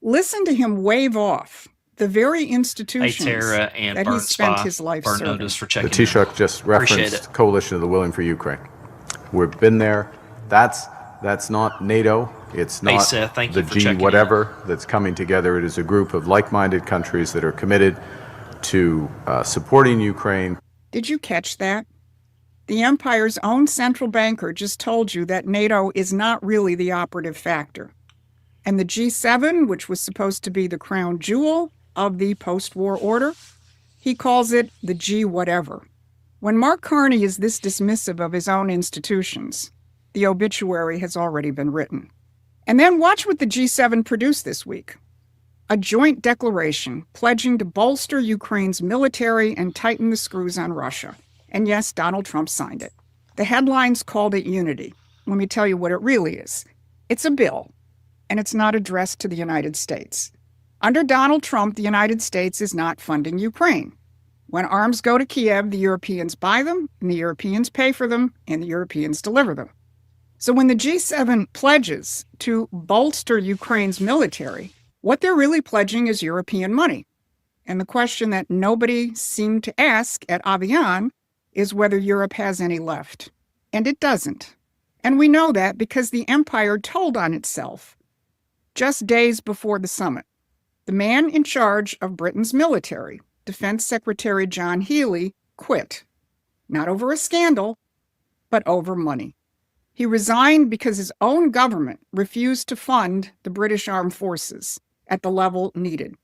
[SPEAKER 3] Listen to him wave off the very institutions
[SPEAKER 2] Tara and
[SPEAKER 3] that he spent his life
[SPEAKER 2] Burn
[SPEAKER 3] serving.
[SPEAKER 2] Notice for
[SPEAKER 4] The
[SPEAKER 2] checking in.
[SPEAKER 4] Taoiseach just referenced Coalition of the Willing for Ukraine. We've been there. That's not NATO. It's not
[SPEAKER 2] Seth, thank
[SPEAKER 4] the
[SPEAKER 2] you for
[SPEAKER 4] G
[SPEAKER 2] checking
[SPEAKER 4] whatever that's coming together. It is a group of like-minded countries that are committed to supporting Ukraine.
[SPEAKER 3] Did you catch that? The empire's own central banker just told you that NATO is not really the operative factor. And the G7, which was supposed to be the crown jewel of the post-war order, he calls it the G whatever. When Mark Carney is this dismissive of his own institutions, the obituary has already been written. And then watch what the G7 produced this week. A joint declaration pledging to bolster Ukraine's military and tighten the screws on Russia. And yes, Donald Trump signed it. The headlines called it unity. Let me tell you what it really is. It's a bill, and it's not addressed to the United States. Under Donald Trump, the United States is not funding Ukraine. When arms go to Kiev, the Europeans buy them, and the Europeans pay for them, and the Europeans deliver them. So when the G7 pledges to bolster Ukraine's military, what they're really pledging is European money. And the question that nobody seemed to ask at Avian is whether Europe has any left. And it doesn't. And we know that because the empire told on itself just days before the summit. The man in charge of Britain's military, Defense Secretary John Healey, quit. Not over a scandal, but over money. He resigned because his own government refused to fund the British armed forces at the level needed.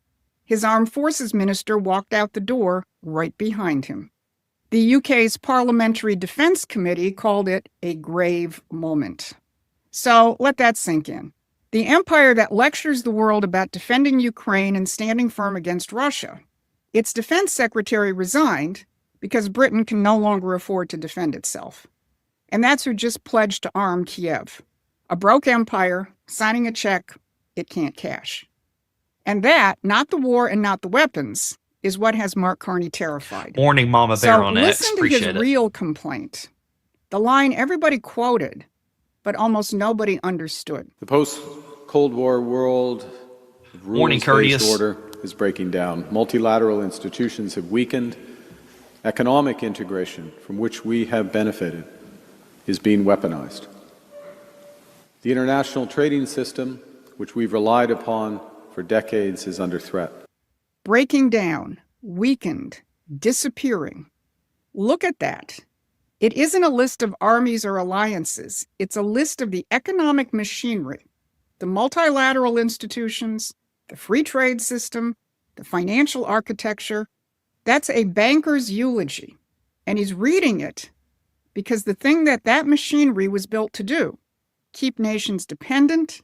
[SPEAKER 3] His armed forces minister walked out the door right behind him. The UK's Parliamentary Defence Committee called it a grave moment. So let that sink in. The empire that lectures the world about defending Ukraine and standing firm against Russia, its defense secretary resigned because Britain can no longer afford to defend itself. And that's who just pledged to arm Kiev. A broke empire, signing a check it can't cash. And that, not the war and not the weapons, is what has Mark Carney terrified.
[SPEAKER 2] Morning, Mama Bear on X.
[SPEAKER 3] Listen to
[SPEAKER 2] Appreciate
[SPEAKER 3] his
[SPEAKER 2] it.
[SPEAKER 3] real complaint. The line everybody quoted, but almost nobody understood.
[SPEAKER 4] The post-Cold War world of
[SPEAKER 2] Morning,
[SPEAKER 4] rules-based
[SPEAKER 2] Courteous.
[SPEAKER 4] order is breaking down. Multilateral institutions have weakened. Economic integration, from which we have benefited, is being weaponized. The international trading system, which we've relied upon for decades, is under threat.
[SPEAKER 3] Breaking down, weakened, disappearing. Look at that. It isn't a list of armies or alliances. It's a list of the economic machinery, the multilateral institutions, the free trade system, the financial architecture. That's a banker's eulogy. And he's reading it because the thing that machinery was built to do, keep nations dependent,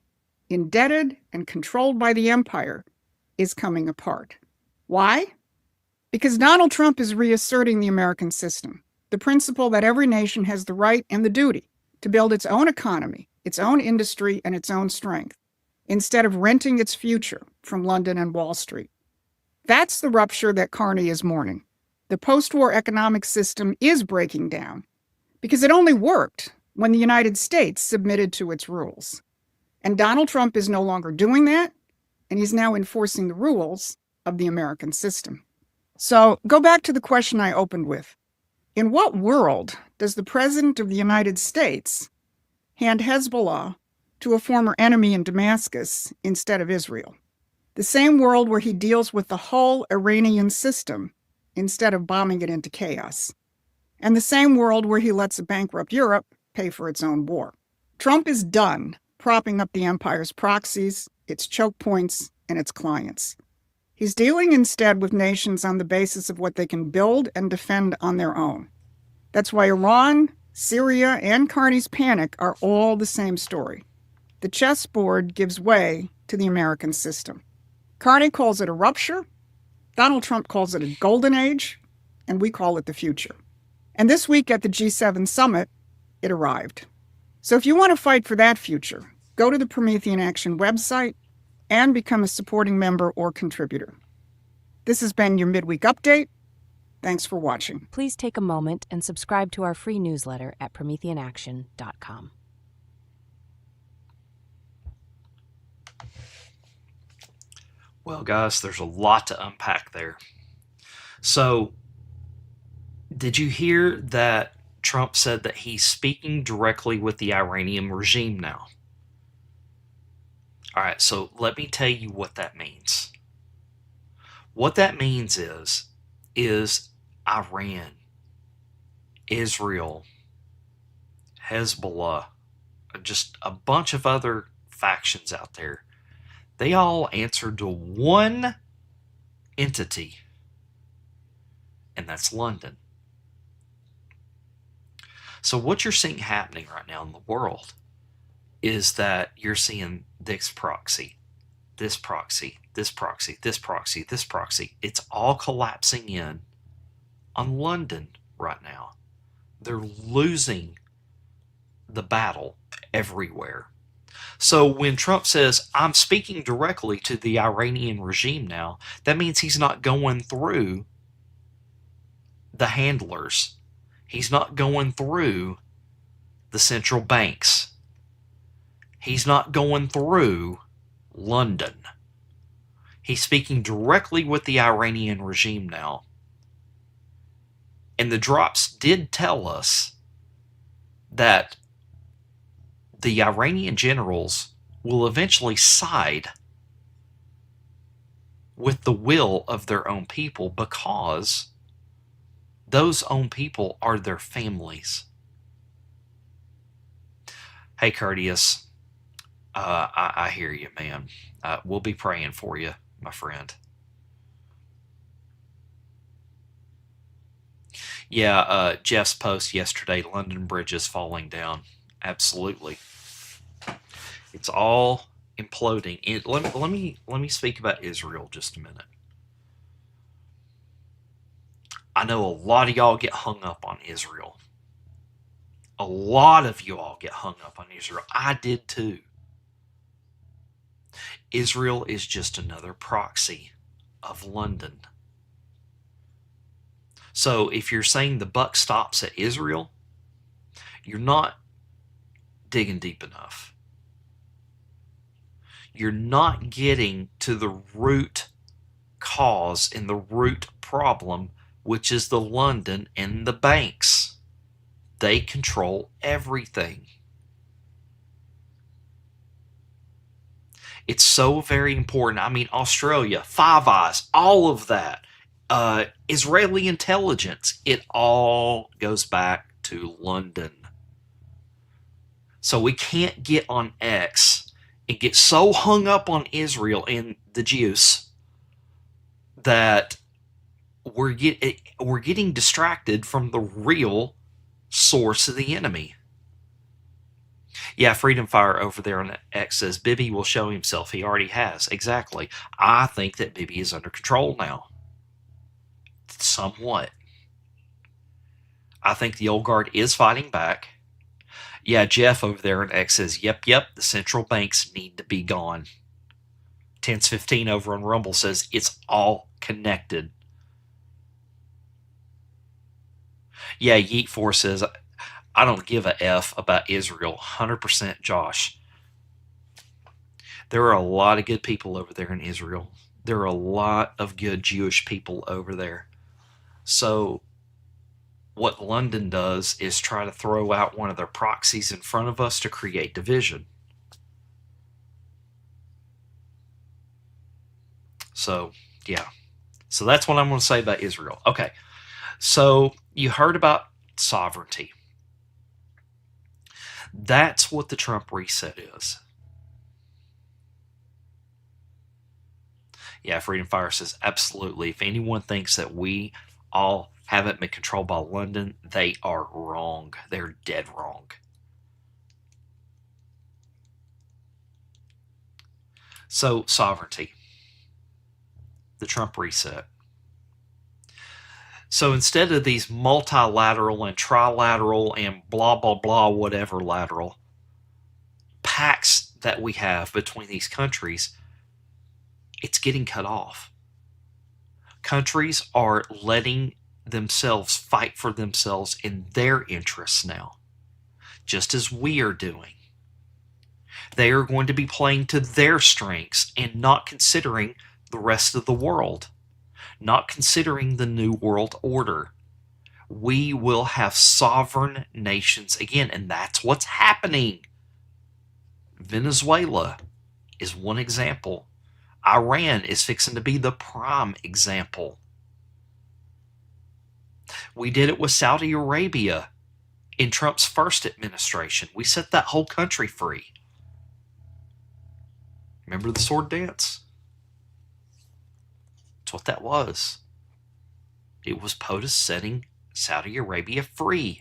[SPEAKER 3] indebted, and controlled by the empire, is coming apart. Why? Because Donald Trump is reasserting the American system, the principle that every nation has the right and the duty to build its own economy, its own industry, and its own strength, instead of renting its future from London and Wall Street. That's the rupture that Carney is mourning. The post-war economic system is breaking down because it only worked when the United States submitted to its rules. And Donald Trump is no longer doing that, and he's now enforcing the rules of the American system. So go back to the question I opened with. In what world does the President of the United States hand Hezbollah to a former enemy in Damascus instead of Israel? The same world where he deals with the whole Iranian system instead of bombing it into chaos. And the same world where he lets a bankrupt Europe pay for its own war. Trump is done propping up the empire's proxies, its choke points, and its clients. He's dealing instead with nations on the basis of what they can build and defend on their own. That's why Iran, Syria, and Carney's panic are all the same story. The chessboard gives way to the American system. Carney calls it a rupture, Donald Trump calls it a golden age, and we call it the future. And this week at the G7 summit, it arrived. So if you want to fight for that future, go to the Promethean Action website and become a supporting member or contributor. This has been your midweek update. Thanks for watching.
[SPEAKER 8] Please take a moment and subscribe to our free newsletter at prometheanaction.com.
[SPEAKER 2] Well, guys, there's a lot to unpack there. So, did you hear that Trump said that he's speaking directly with the Iranian regime now? All right, so let me tell you what that means. What that means is Iran, Israel, Hezbollah, just a bunch of other factions out there They all answer to one entity, and that's London. So what you're seeing happening right now in the world is that you're seeing this proxy, this proxy, this proxy, this proxy, this proxy. It's all collapsing in on London right now. They're losing the battle everywhere. So when Trump says, I'm speaking directly to the Iranian regime now, that means he's not going through the handlers. He's not going through the central banks. He's not going through London. He's speaking directly with the Iranian regime now. And the drops did tell us that the Iranian generals will eventually side with the will of their own people, because those own people are their families. Hey, Curtius, I hear you, man. We'll be praying for you, my friend. Yeah, Jeff's post yesterday, London Bridge is falling down. Absolutely. It's all imploding. Let me speak about Israel just a minute. I know a lot of y'all get hung up on Israel. A lot of you all get hung up on Israel. I did too. Israel is just another proxy of London. So if you're saying the buck stops at Israel, you're not digging deep enough. You're not getting to the root cause and the root problem, which is the London and the banks. They control everything. It's so very important. I mean, Australia, Five Eyes, all of that. Israeli intelligence, it all goes back to London. So we can't get on X and get so hung up on Israel and the Jews that we're getting distracted from the real source of the enemy. Yeah, Freedom Fire over there on X says Bibi will show himself. He already has. Exactly. I think that Bibi is under control now. Somewhat. I think the old guard is fighting back. Yeah, Jeff over there on X says, yep, the central banks need to be gone. 1015 over on Rumble says, it's all connected. Yeah, Yeet 4 says, I don't give a F about Israel. 100% Josh. There are a lot of good people over there in Israel. There are a lot of good Jewish people over there. So what London does is try to throw out one of their proxies in front of us to create division. So, yeah. So that's what I'm going to say about Israel. Okay. So you heard about sovereignty. That's what the Trump reset is. Yeah, Freedom Fire says, absolutely. If anyone thinks that we all haven't been controlled by London, they are wrong. They're dead wrong. So, sovereignty. The Trump reset. So instead of these multilateral and trilateral and blah, blah, blah, whatever lateral pacts that we have between these countries, it's getting cut off. Countries are letting themselves fight for themselves in their interests now, just as we are doing. They are going to be playing to their strengths and not considering the rest of the world, not considering the New World Order. We will have sovereign nations again, and that's what's happening. Venezuela is one example. Iran is fixing to be the prime example. We did it with Saudi Arabia in Trump's first administration. We set that whole country free. Remember the sword dance? That's what that was. It was POTUS setting Saudi Arabia free.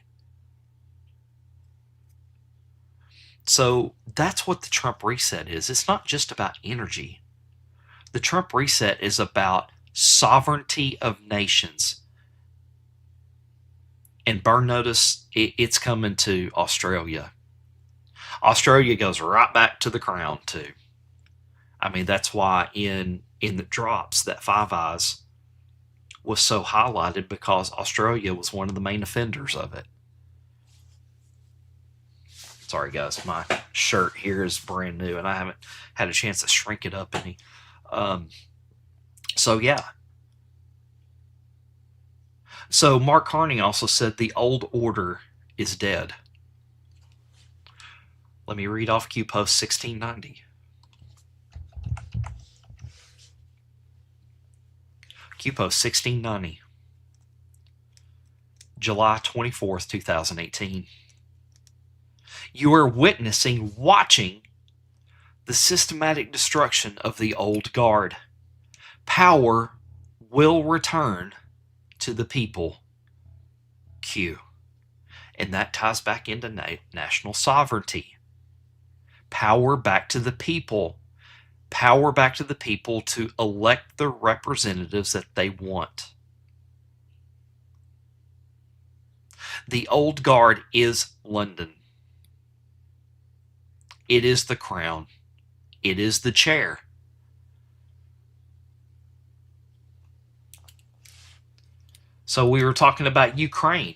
[SPEAKER 2] So that's what the Trump reset is. It's not just about energy. The Trump reset is about sovereignty of nations. And burn notice, it's coming to Australia. Australia goes right back to the crown too. I mean, that's why in the drops that Five Eyes was so highlighted, because Australia was one of the main offenders of it. Sorry guys, my shirt here is brand new and I haven't had a chance to shrink it up any. So yeah. So Mark Carney also said the old order is dead. Let me read off Q Post 1690. Q Post 1690. July 24th, 2018. You are watching the systematic destruction of the old guard. Power will return to the people. Q. And that ties back into national sovereignty. Power back to the people. Power back to the people to elect the representatives that they want. The old guard is London. It is the crown. It is the chair. So we were talking about Ukraine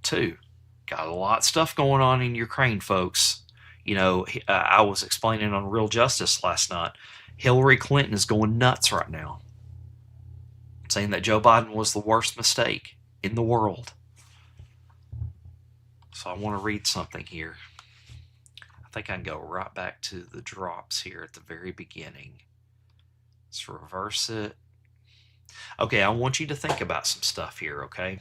[SPEAKER 2] too. Got a lot of stuff going on in Ukraine, folks. You know, I was explaining on Real Justice last night. Hillary Clinton is going nuts right now, saying that Joe Biden was the worst mistake in the world. So I want to read something here. I think I can go right back to the drops here at the very beginning. Let's reverse it. Okay, I want you to think about some stuff here, okay?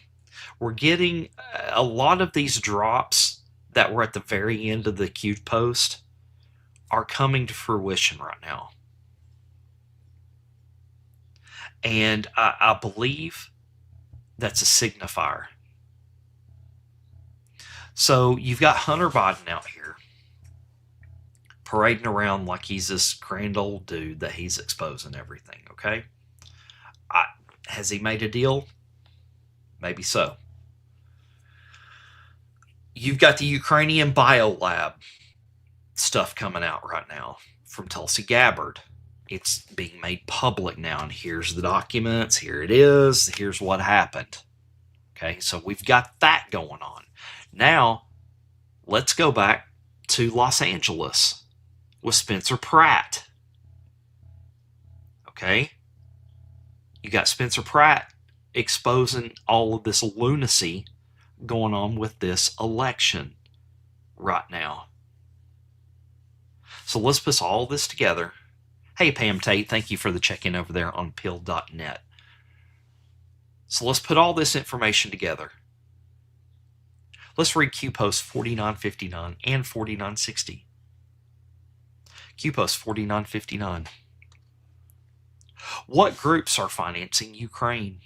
[SPEAKER 2] We're getting a lot of these drops that were at the very end of the Q post are coming to fruition right now. And I believe that's a signifier. So you've got Hunter Biden out here parading around like he's this grand old dude that he's exposing everything, okay? Has he made a deal? Maybe so. You've got the Ukrainian biolab stuff coming out right now from Tulsi Gabbard. It's being made public now, and here's the documents. Here it is. Here's what happened. Okay, so we've got that going on. Now, let's go back to Los Angeles with Spencer Pratt. Okay? You got Spencer Pratt exposing all of this lunacy going on with this election right now. So let's put all this together. Hey, Pam Tate, thank you for the check-in over there on pill.net. So let's put all this information together. Let's read Q Post 4959 and 4960. Q Post 4959. What groups are financing Ukraine?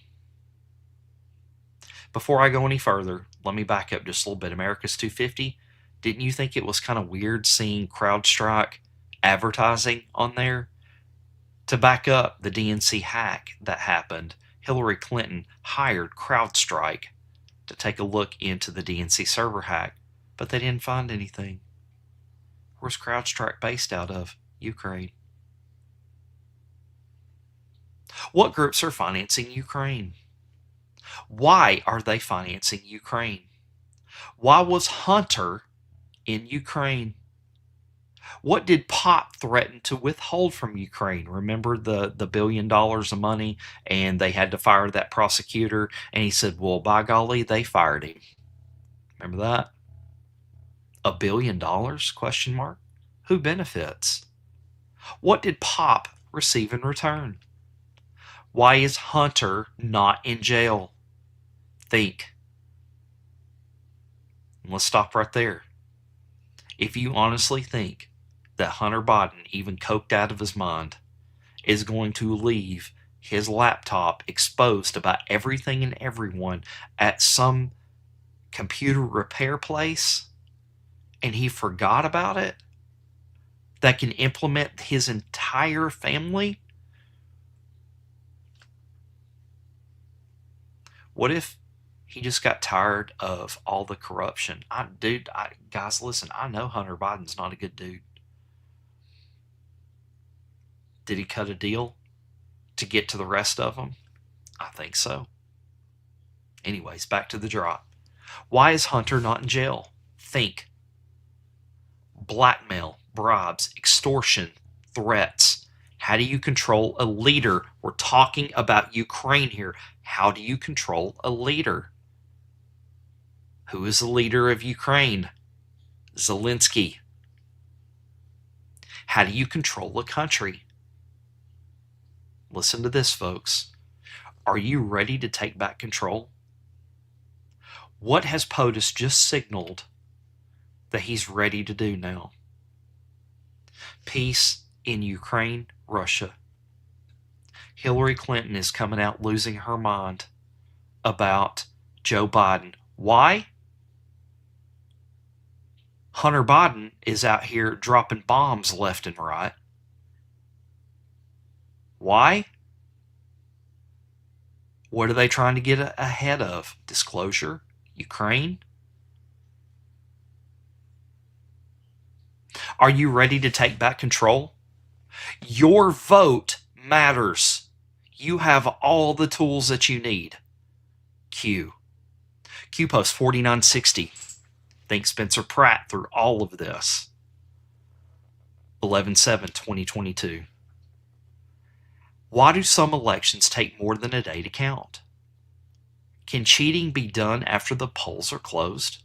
[SPEAKER 2] Before I go any further, let me back up just a little bit. America's 250. Didn't you think it was kind of weird seeing CrowdStrike advertising on there? To back up the DNC hack that happened, Hillary Clinton hired CrowdStrike to take a look into the DNC server hack, but they didn't find anything. Where's CrowdStrike based out of? Ukraine. What groups are financing Ukraine? Why are they financing Ukraine? Why was Hunter in Ukraine? What did Pop threaten to withhold from Ukraine? Remember the $1 billion of money, and they had to fire that prosecutor, and he said, well, by golly, they fired him. Remember that? $1 billion? Question mark. Who benefits? What did Pop receive in return? Why is Hunter not in jail? Think. And let's stop right there. If you honestly think that Hunter Biden, even coked out of his mind, is going to leave his laptop exposed about everything and everyone at some computer repair place, and he forgot about it, that can implement his entire family? What if he just got tired of all the corruption? Guys, listen, I know Hunter Biden's not a good dude. Did he cut a deal to get to the rest of them? I think so. Anyways, back to the drop. Why is Hunter not in jail? Think. Blackmail, bribes, extortion, threats. How do you control a leader? We're talking about Ukraine here. How do you control a leader? Who is the leader of Ukraine? Zelensky. How do you control a country? Listen to this, folks. Are you ready to take back control? What has POTUS just signaled that he's ready to do now? Peace in Ukraine, Russia. Hillary Clinton is coming out losing her mind about Joe Biden. Why? Hunter Biden is out here dropping bombs left and right. Why? What are they trying to get ahead of? Disclosure? Ukraine? Are you ready to take back control? Your vote matters. You have all the tools that you need. Q Post 4960. Think Spencer Pratt through all of this. 11/7/2022. Why do some elections take more than a day to count? Can cheating be done after the polls are closed?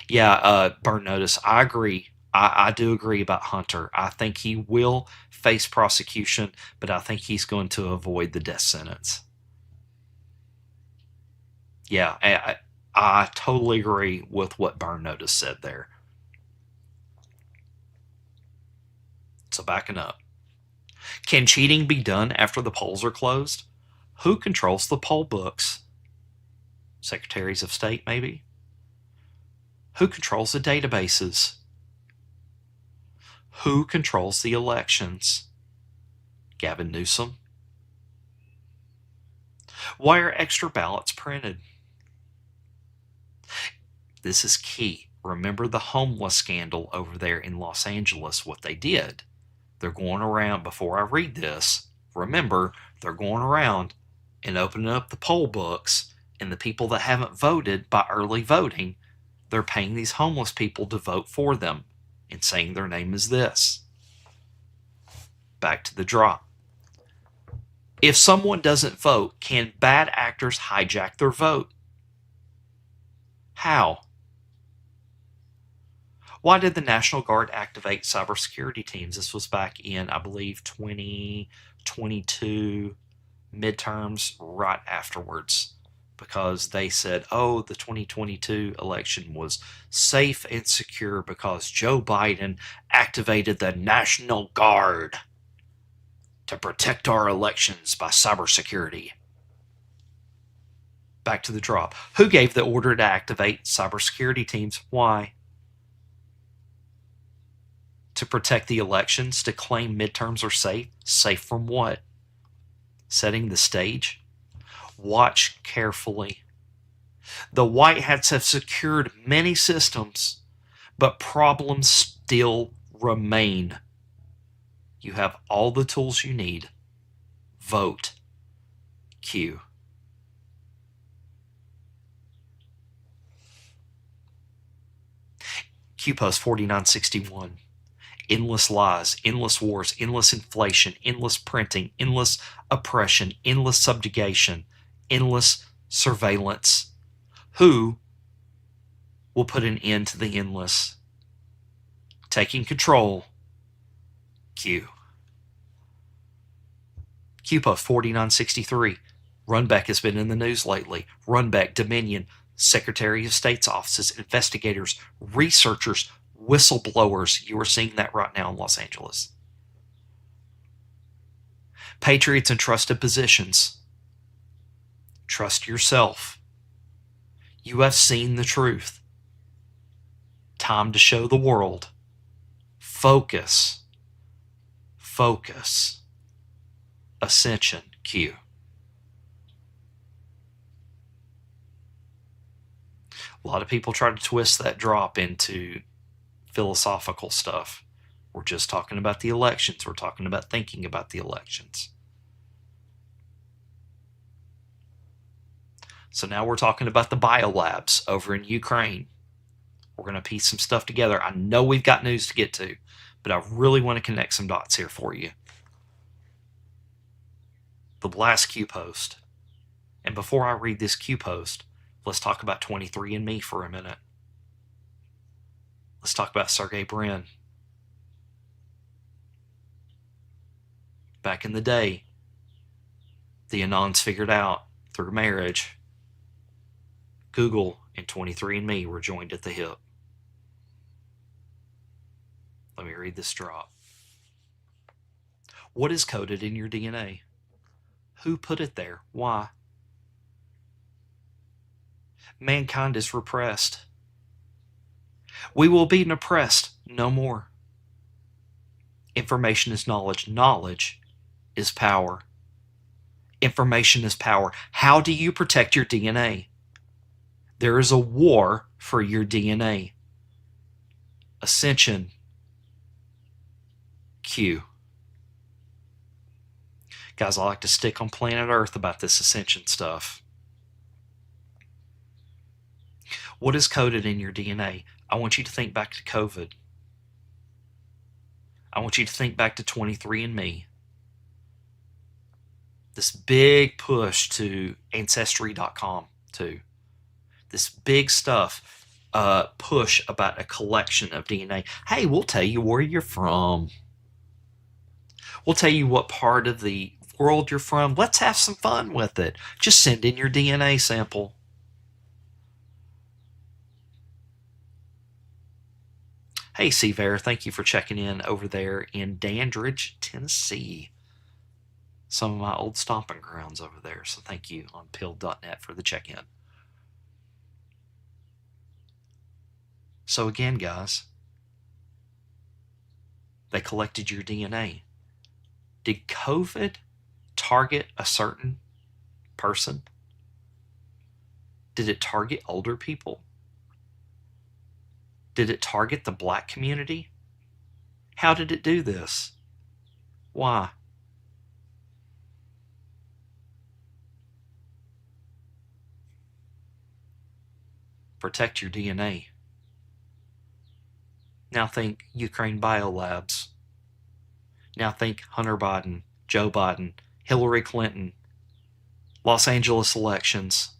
[SPEAKER 2] Yeah, Burn Notice, I agree. I do agree about Hunter. I think he will face prosecution, but I think he's going to avoid the death sentence. Yeah, I totally agree with what Burn Notice said there. So backing up. Can cheating be done after the polls are closed? Who controls the poll books? Secretaries of State, maybe? Who controls the databases? Who controls the elections? Gavin Newsom? Why are extra ballots printed? This is key. Remember the homeless scandal over there in Los Angeles, what they did. They're going around, before I read this, remember, they're going around and opening up the poll books, and the people that haven't voted by early voting, they're paying these homeless people to vote for them and saying their name is this. Back to the drop. If someone doesn't vote, can bad actors hijack their vote? How? Why did the National Guard activate cybersecurity teams? This was back in, I believe, 2022 midterms, right afterwards, because they said, oh, the 2022 election was safe and secure because Joe Biden activated the National Guard to protect our elections by cybersecurity. Back to the drop. Who gave the order to activate cybersecurity teams? Why? To protect the elections, to claim midterms are safe. Safe from what? Setting the stage. Watch carefully. The White Hats have secured many systems, but problems still remain. You have all the tools you need. Vote. Q. Q Post 4961. Endless lies, endless wars, endless inflation, endless printing, endless oppression, endless subjugation, endless surveillance. Who will put an end to the endless? Taking control. Q. Q Post 4963. Runbeck has been in the news lately. Runbeck, Dominion, Secretary of State's offices, investigators, researchers Whistleblowers, you are seeing that right now in Los Angeles. Patriots in trusted positions. Trust yourself. You have seen the truth. Time to show the world. Focus. Focus. Ascension. Q. A lot of people try to twist that drop into philosophical stuff. We're just talking about the elections. We're talking about thinking about the elections. So now we're talking about the biolabs over in Ukraine. We're going to piece some stuff together. I know we've got news to get to, but I really want to connect some dots here for you. The last Q post. And before I read this Q post, let's talk about 23andMe for a minute. Let's talk about Sergey Brin. Back in the day, the Anons figured out through marriage, Google and 23andMe were joined at the hip. Let me read this drop. What is coded in your DNA? Who put it there? Why? Mankind is repressed. We will be oppressed no more. Information is knowledge. Knowledge is power. Information is power. How do you protect your DNA? There is a war for your DNA. Ascension. Q. Guys, I like to stick on planet Earth about this ascension stuff. What is coded in your DNA? I want you to think back to COVID. I want you to think back to 23andMe. This big push to Ancestry.com too. This big stuff, push about a collection of DNA. Hey, we'll tell you where you're from. We'll tell you what part of the world you're from. Let's have some fun with it. Just send in your DNA sample. Hey, Seaver, thank you for checking in over there in Dandridge, Tennessee. Some of my old stomping grounds over there. So thank you on pill.net for the check-in. So again, guys, they collected your DNA. Did COVID target a certain person? Did it target older people? Did it target the black community? How did it do this? Why? Protect your DNA. Now think Ukraine biolabs. Now think Hunter Biden, Joe Biden, Hillary Clinton, Los Angeles elections.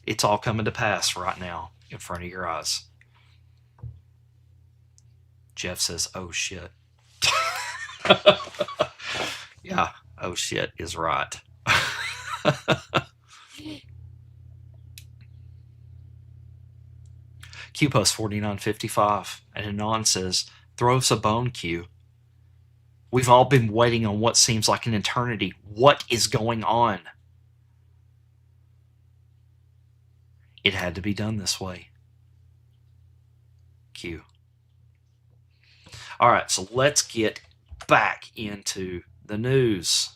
[SPEAKER 2] It's all coming to pass right now in front of your eyes. Jeff says, oh shit. Yeah, oh shit is right. Q post 4955 and Anon says, throw us a bone, Q. We've all been waiting on what seems like an eternity. What is going on? It had to be done this way. Q. All right, so let's get back into the news.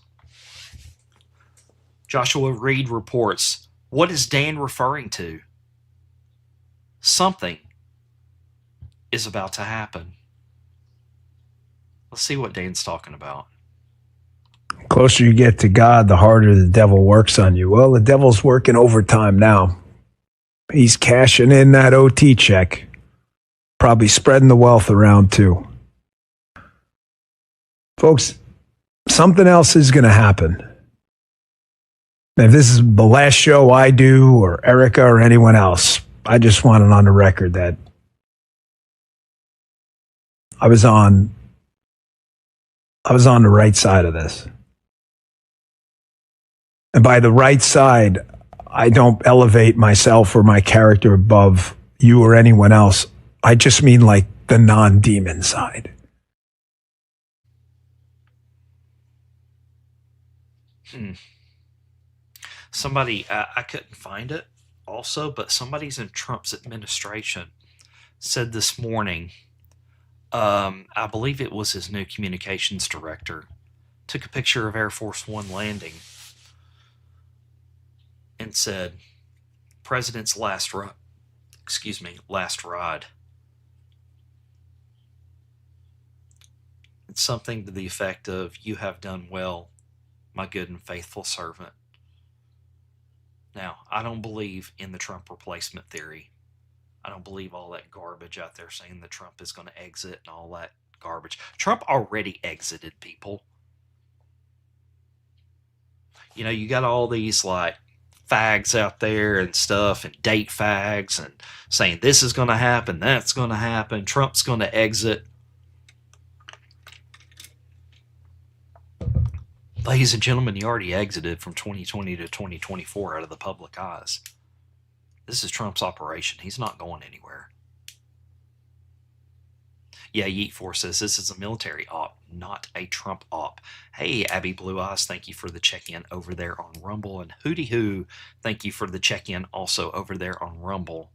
[SPEAKER 2] Joshua Reed reports, what is Dan referring to? Something is about to happen. Let's see what Dan's talking about.
[SPEAKER 9] The closer you get to God, the harder the devil works on you. Well, the devil's working overtime now. He's cashing in that OT check. Probably spreading the wealth around too. Folks, something else is going to happen. If this is the last show I do, or Erica, or anyone else, I just want it on the record that I was on the right side of this. And by the right side, I don't elevate myself or my character above you or anyone else. I just mean like the non-demon side.
[SPEAKER 2] Somebody, I couldn't find it also, but somebody's in Trump's administration said this morning, I believe it was his new communications director, took a picture of Air Force One landing and said, President's last ride. It's something to the effect of, you have done well, my good and faithful servant. Now, I don't believe in the Trump replacement theory. I don't believe all that garbage out there saying that Trump is going to exit and all that garbage. Trump already exited, people. You know, you got all these like fags out there and stuff, and date fags, and saying this is going to happen, that's going to happen, Trump's going to exit. Ladies and gentlemen, he already exited from 2020 to 2024 out of the public eyes. This is Trump's operation. He's not going anywhere. Yeah, Yeet Force says this is a military op, not a Trump op. Hey, Abby Blue Eyes, thank you for the check-in over there on Rumble. And Hootie Hoo, thank you for the check-in also over there on Rumble.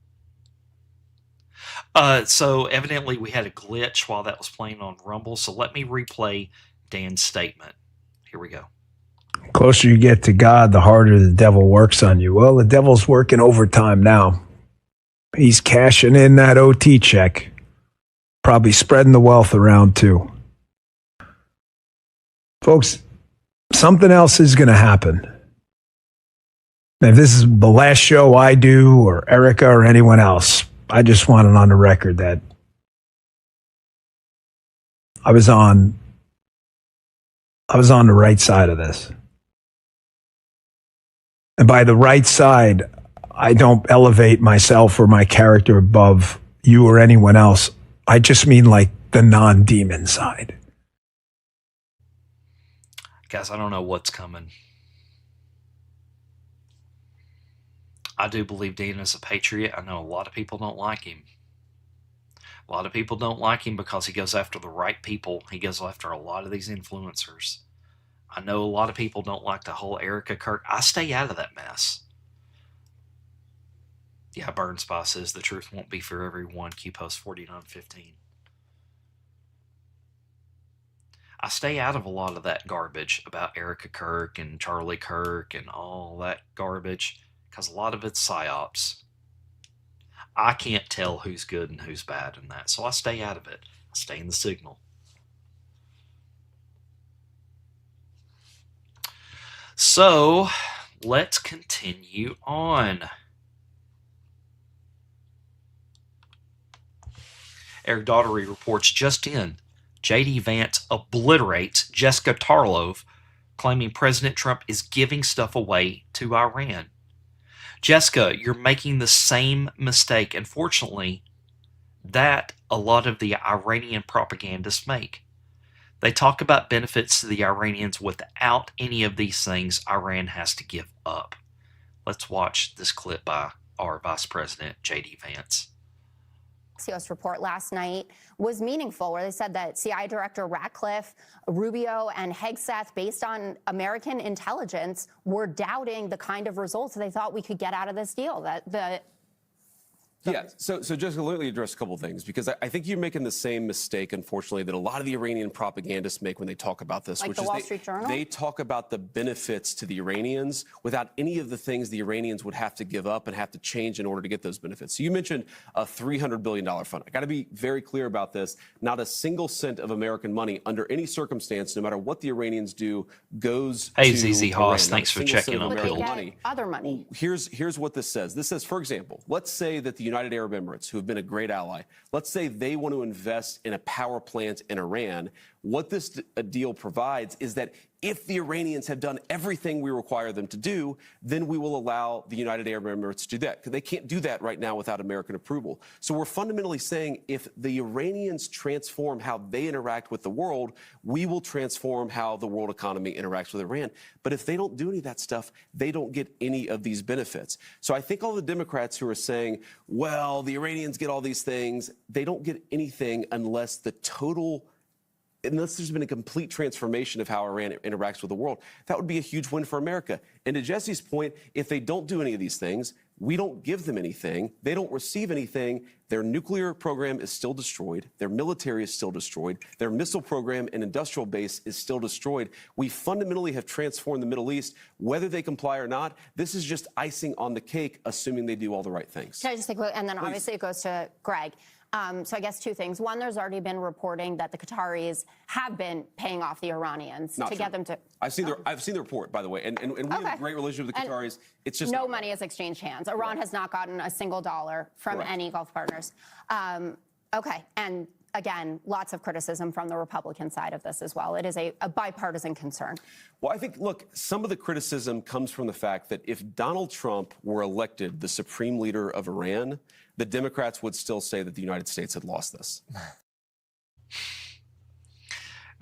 [SPEAKER 2] So evidently we had a glitch while that was playing on Rumble. So let me replay Dan's statement. Here we go.
[SPEAKER 9] The closer you get to God, the harder the devil works on you. Well, the devil's working overtime now. He's cashing in that OT check. Probably spreading the wealth around too. Folks, something else is going to happen. If this is the last show I do, or Erica or anyone else, I just want it on the record that I was on the right side of this. And by the right side, I don't elevate myself or my character above you or anyone else. I just mean like the non-demon side.
[SPEAKER 2] Guys, I don't know what's coming. I do believe Dean is a patriot. I know a lot of people don't like him. A lot of people don't like him because he goes after the right people. He goes after a lot of these influencers. I know a lot of people don't like the whole Erica Kirk. I stay out of that mess. Yeah, Burn Spy says the truth won't be for everyone. Q-Post 4915. I stay out of a lot of that garbage about Erica Kirk and Charlie Kirk and all that garbage because a lot of it's psyops. I can't tell who's good and who's bad in that, so I stay out of it. I stay in the signal. So, let's continue on. Eric Daughtery reports just in, J.D. Vance obliterates Jessica Tarlov, claiming President Trump is giving stuff away to Iran. Jessica, you're making the same mistake, unfortunately, that a lot of the Iranian propagandists make. They talk about benefits to the Iranians without any of these things Iran has to give up. Let's watch this clip by our Vice President, J.D. Vance.
[SPEAKER 10] Axios report last night was meaningful, where they said that CIA Director Ratcliffe, Rubio, and Hegseth, based on American intelligence, were doubting the kind of results they thought we could get out of this deal.
[SPEAKER 6] Yeah, so Jessica, let me address a couple things, because I think you're making the same mistake, unfortunately, that a lot of the Iranian propagandists make when they talk about this,
[SPEAKER 10] Like
[SPEAKER 6] which
[SPEAKER 10] the
[SPEAKER 6] is
[SPEAKER 10] Wall Street Journal?
[SPEAKER 6] they talk about the benefits to the Iranians without any of the things the Iranians would have to give up and have to change in order to get those benefits. So you mentioned a $300 billion fund. I got to be very clear about this. Not a single cent of American money under any circumstance, no matter what the Iranians do, goes
[SPEAKER 2] Hey,
[SPEAKER 6] to
[SPEAKER 2] ZZ
[SPEAKER 6] Iran.
[SPEAKER 2] Haas,
[SPEAKER 6] Not a
[SPEAKER 2] thanks for
[SPEAKER 6] single
[SPEAKER 2] checking
[SPEAKER 6] cent of
[SPEAKER 2] on
[SPEAKER 6] American
[SPEAKER 2] Pill.
[SPEAKER 6] money.
[SPEAKER 10] Other money.
[SPEAKER 6] Here's what this says. This says, for example, let's say that the United Arab Emirates, who have been a great ally, let's say they want to invest in a power plant in Iran. What this deal provides is that if the Iranians have done everything we require them to do, then we will allow the United Arab Emirates to do that. Because they can't do that right now without American approval. So we're fundamentally saying if the Iranians transform how they interact with the world, we will transform how the world economy interacts with Iran. But if they don't do any of that stuff, they don't get any of these benefits. So I think all the Democrats who are saying, well, the Iranians get all these things, they don't get anything unless there's been a complete transformation of how Iran interacts with the world. That would be a huge win for America. And to Jesse's point, if they don't do any of these things, we don't give them anything, they don't receive anything, their nuclear program is still destroyed, their military is still destroyed, their missile program and industrial base is still destroyed. We fundamentally have transformed the Middle East. Whether they comply or not, this is just icing on the cake, assuming they do all the right things.
[SPEAKER 10] Can I just take a quick, and then
[SPEAKER 6] Please.
[SPEAKER 10] Obviously it goes to Greg. So I guess two things. One, there's already been reporting that the Qataris have been paying off the Iranians to get them to.
[SPEAKER 6] I've seen the report, by the way, and we have a great relationship with the Qataris. It's just
[SPEAKER 10] no money has exchanged hands. Iran has not gotten a single dollar from any Gulf partners. Okay, and again, lots of criticism from the Republican side of this as well. It is a bipartisan concern.
[SPEAKER 6] Well, I think, look, some of the criticism comes from the fact that if Donald Trump were elected the supreme leader of Iran, the Democrats would still say that the United States had lost this.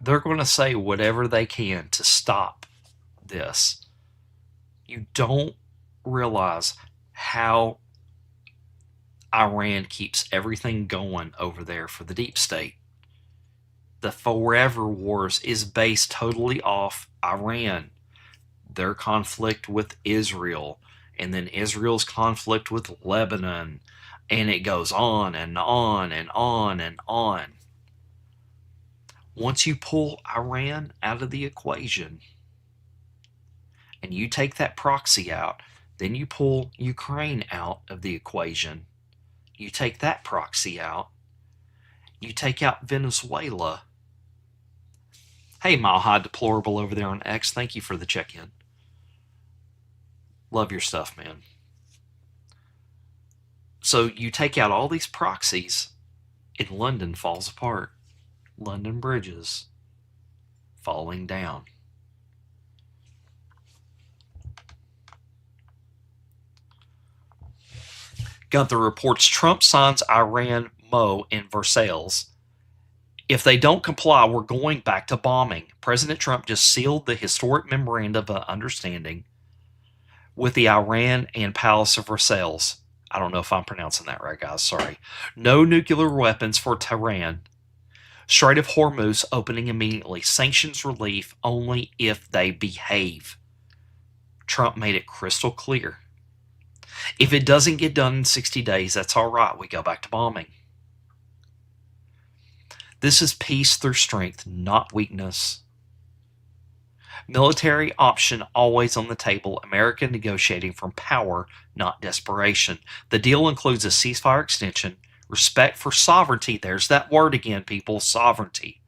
[SPEAKER 2] They're going to say whatever they can to stop this. You don't realize how Iran keeps everything going over there for the deep state. The Forever Wars is based totally off Iran, their conflict with Israel, and then Israel's conflict with Lebanon, and it goes on and on and on and on. Once you pull Iran out of the equation and you take that proxy out, then you pull Ukraine out of the equation. You take that proxy out. You take out Venezuela. Hey, Mile High Deplorable over there on X, thank you for the check-in. Love your stuff, man. So you take out all these proxies, and London falls apart. London bridges falling down. Gunther reports Trump signs Iran MO in Versailles. If they don't comply, we're going back to bombing. President Trump just sealed the historic memorandum of understanding with the Iran and Palace of Versailles. I don't know if I'm pronouncing that right, guys. Sorry. No nuclear weapons for Tehran. Strait of Hormuz opening immediately. Sanctions relief only if they behave. Trump made it crystal clear. If it doesn't get done in 60 days, that's all right. We go back to bombing. This is peace through strength, not weakness. Military option always on the table. America negotiating from power, not desperation. The deal includes a ceasefire extension, respect for sovereignty. There's that word again, people, sovereignty.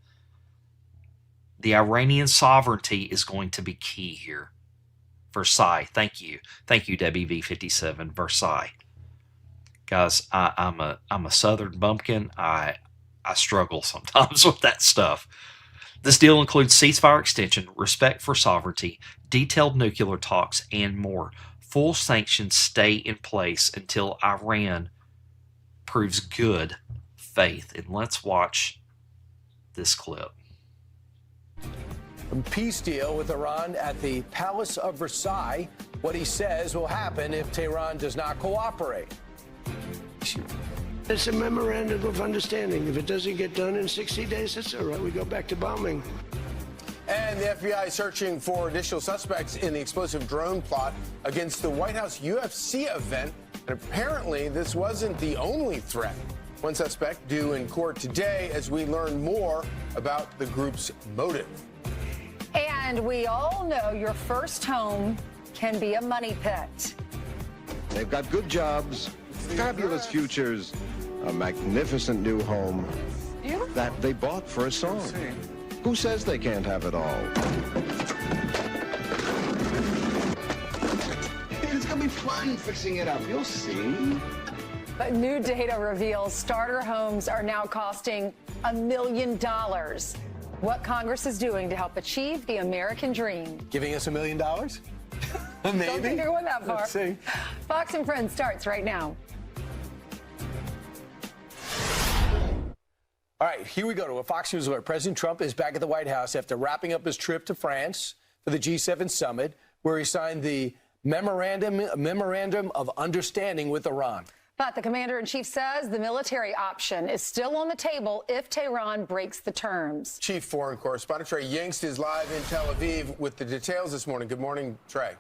[SPEAKER 2] The Iranian sovereignty is going to be key here. Versailles, thank you. Thank you, Debbie V57, Versailles. Guys, I'm a Southern bumpkin. I struggle sometimes with that stuff. This deal includes ceasefire extension, respect for sovereignty, detailed nuclear talks, and more. Full sanctions stay in place until Iran proves good faith. And let's watch this clip.
[SPEAKER 11] A peace deal with Iran at the Palace of Versailles. What he says will happen if Tehran does not cooperate.
[SPEAKER 5] It's a memorandum of understanding. If it doesn't get done in 60 days, that's all right. We go back to bombing.
[SPEAKER 11] And the FBI is searching for additional suspects in the explosive drone plot against the White House UFC event. And apparently, this wasn't the only threat. One suspect due in court today as we learn more about the group's motive.
[SPEAKER 12] And we all know your first home can be a money pit.
[SPEAKER 13] They've got good jobs, fabulous futures, a magnificent new home that they bought for a song. Who says they can't have it all?
[SPEAKER 14] It's gonna be fun fixing it up, you'll see.
[SPEAKER 12] But new data reveals starter homes are now costing $1 million. what Congress is doing to help achieve the American dream.
[SPEAKER 11] Giving us $1 million? Maybe.
[SPEAKER 12] Don't think they're going that far.
[SPEAKER 11] Let's see.
[SPEAKER 12] Fox and Friends starts right now.
[SPEAKER 11] All right, here we go to a Fox News alert. President Trump is back at the White House after wrapping up his trip to France for the G7 summit, where he signed the memorandum of understanding with Iran.
[SPEAKER 12] But the commander-in-chief says the military option is still on the table if Tehran breaks the terms.
[SPEAKER 11] Chief Foreign Correspondent Trey Yingst is live in Tel Aviv with the details this morning. Good morning, Trey.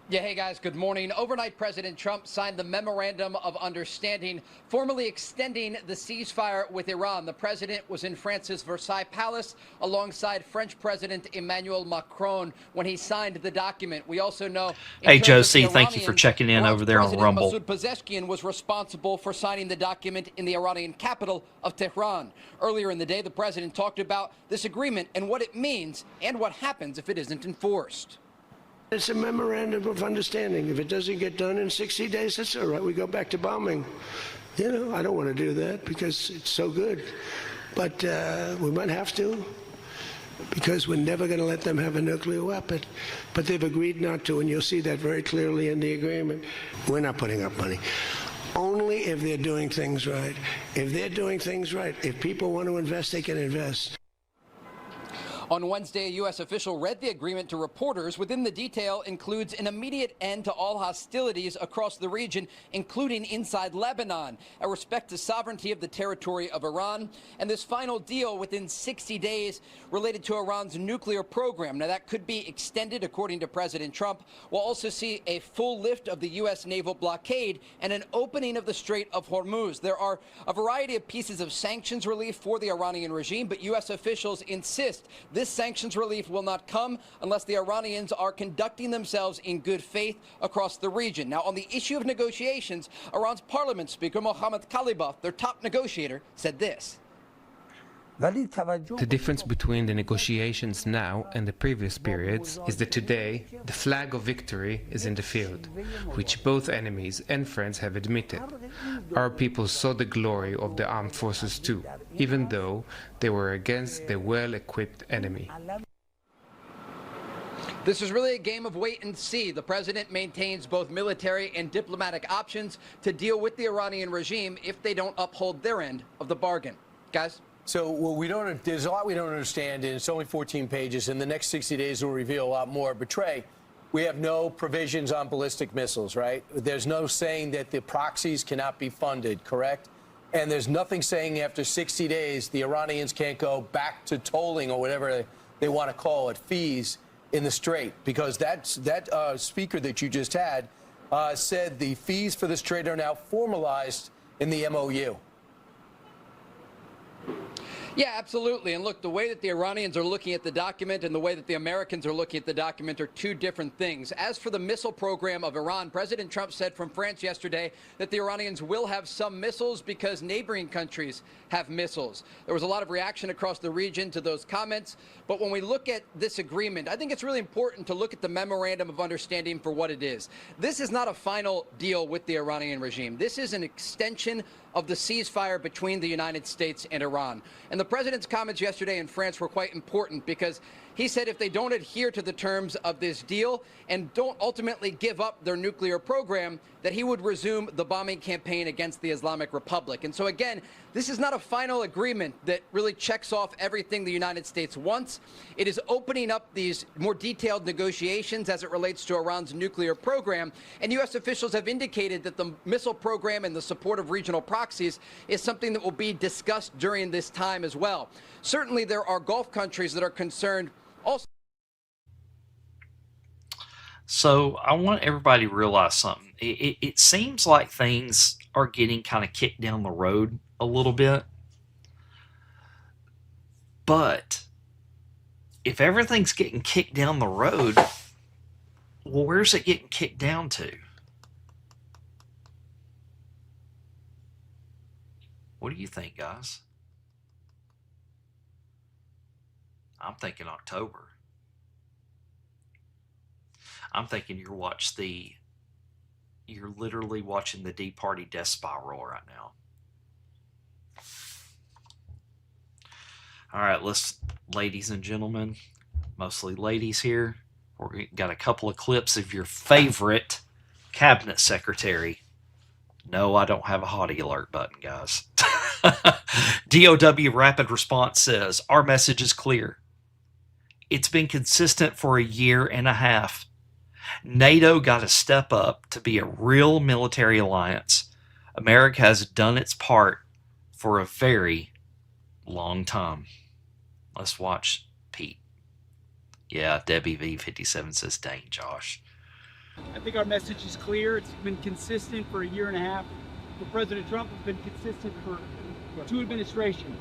[SPEAKER 15] Yeah, hey guys, good morning. Overnight, President Trump signed the Memorandum of Understanding, formally extending the ceasefire with Iran. The president was in France's Versailles Palace alongside French President Emmanuel Macron when he signed the document. We also know...
[SPEAKER 2] Hey, Josie, thank you for checking in over there on Rumble.
[SPEAKER 15] Masoud Pezeshkian was responsible for signing the document in the Iranian capital of Tehran. Earlier in the day, the president talked about this agreement and what it means and what happens if it isn't enforced.
[SPEAKER 5] It's a memorandum of understanding. If it doesn't get done in 60 days, that's all right. We go back to bombing. You know, I don't want to do that because it's so good. But we might have to because we're never going to let them have a nuclear weapon. But they've agreed not to, and you'll see that very clearly in the agreement. We're not putting up money. Only if they're doing things right. If they're doing things right, if people want to invest, they can invest.
[SPEAKER 15] On Wednesday, a U.S. official read the agreement to reporters. Within the detail includes an immediate end to all hostilities across the region, including inside Lebanon, a respect to sovereignty of the territory of Iran, and this final deal within 60 days related to Iran's nuclear program. Now, that could be extended, according to President Trump. We'll also see a full lift of the U.S. naval blockade and an opening of the Strait of Hormuz. There are a variety of pieces of sanctions relief for the Iranian regime, but U.S. officials insist this sanctions relief will not come unless the Iranians are conducting themselves in good faith across the region. Now, on the issue of negotiations, Iran's parliament speaker Mohammad Khalibaf, their top negotiator, said this.
[SPEAKER 16] The difference between the negotiations now and the previous periods is that today the flag of victory is in the field, which both enemies and friends have admitted. Our people saw the glory of the armed forces too, even though they were against the well-equipped enemy.
[SPEAKER 15] This is really a game of wait and see. The president maintains both military and diplomatic options to deal with the Iranian regime if they don't uphold their end of the bargain. Guys?
[SPEAKER 11] So there's a lot we don't understand, and it's only 14 pages. In the next 60 days, we'll reveal a lot more. But Trey, we have no provisions on ballistic missiles, right? There's no saying that the proxies cannot be funded, correct? And there's nothing saying after 60 days the Iranians can't go back to tolling or whatever they want to call it, fees in the Strait, because that speaker that you just had said the fees for the Strait are now formalized in the MOU.
[SPEAKER 15] Yeah, absolutely. And look, the way that the Iranians are looking at the document and the way that the Americans are looking at the document are two different things. As for the missile program of Iran, President Trump said from France yesterday that the Iranians will have some missiles because neighboring countries have missiles. There was a lot of reaction across the region to those comments. But when we look at this agreement, I think it's really important to look at the Memorandum of Understanding for what it is. This is not a final deal with the Iranian regime. This is an extension of the ceasefire between the United States and Iran. And the president's comments yesterday in France were quite important because he said if they don't adhere to the terms of this deal and don't ultimately give up their nuclear program, that he would resume the bombing campaign against the Islamic Republic. And so again, this is not a final agreement that really checks off everything the United States wants. It is opening up these more detailed negotiations as it relates to Iran's nuclear program. And U.S. officials have indicated that the missile program and the support of regional proxies is something that will be discussed during this time as well. Certainly, there are Gulf countries that are concerned also.
[SPEAKER 2] So I want everybody to realize something. It seems like things are getting kind of kicked down the road a little bit. But if everything's getting kicked down the road, well, where's it getting kicked down to? What do you think, guys? I'm thinking October. I'm thinking you're literally watching the Tea Party death spiral right now. All right, ladies and gentlemen, mostly ladies here, we got a couple of clips of your favorite cabinet secretary. No, I don't have a hottie alert button, guys. DOW Rapid Response says, our message is clear. It's been consistent for a year and a half. NATO got to step up to be a real military alliance. America has done its part for a very long time. Let's watch Pete. Yeah, Debbie V57 says, dang, Josh.
[SPEAKER 17] I think our message is clear. It's been consistent for a year and a half. For President Trump, it's been consistent for 2 administrations.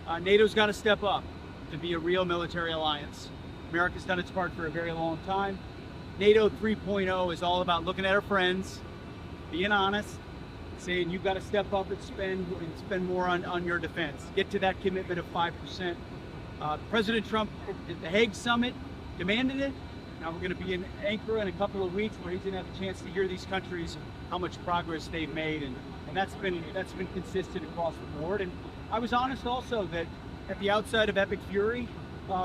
[SPEAKER 17] NATO's got to step up to be a real military alliance. America's done its part for a very long time. NATO 3.0 is all about looking at our friends, being honest, saying you've got to step up and spend more on your defense. Get to that commitment of 5%. President Trump at the Hague summit demanded it. Now we're going to be in Ankara in a couple of weeks where he's going to have a chance to hear these countries how much progress they've made, and that's been consistent across the board. And I was honest also that at the outside of Epic Fury,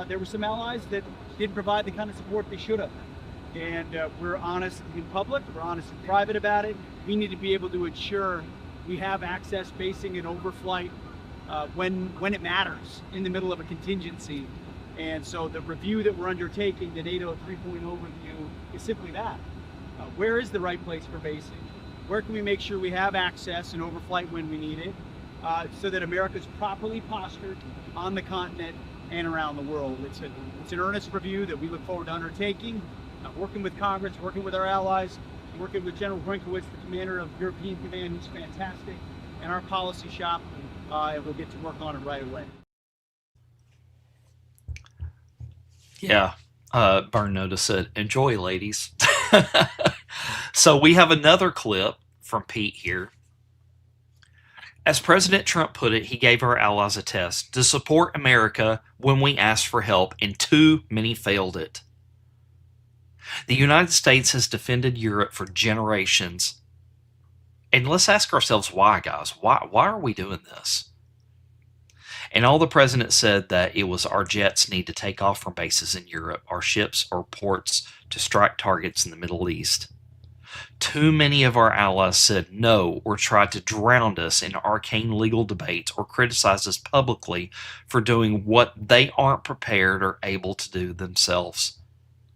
[SPEAKER 17] there were some allies that didn't provide the kind of support they should have. And we're honest in public, we're honest in private about it. We need to be able to ensure we have access, basing, and overflight when it matters in the middle of a contingency. And so the review that we're undertaking, the NATO 3.0 review, is simply that. Where is the right place for basing? Where can we make sure we have access and overflight when we need it, so that America's properly postured on the continent and around the world? It's an earnest review that we look forward to undertaking, working with Congress, working with our allies, working with General Brinkowitz, the commander of European Command, who's fantastic, and our policy shop, and we'll get to work on it right away.
[SPEAKER 2] Yeah, Burn Notice said, enjoy, ladies. So we have another clip from Pete here. As President Trump put it, he gave our allies a test to support America when we asked for help, and too many failed it. The United States has defended Europe for generations. And let's ask ourselves why, guys. Why are we doing this? And all the president said that it was our jets need to take off from bases in Europe, our ships or ports to strike targets in the Middle East. Too many of our allies said no or tried to drown us in arcane legal debates or criticize us publicly for doing what they aren't prepared or able to do themselves.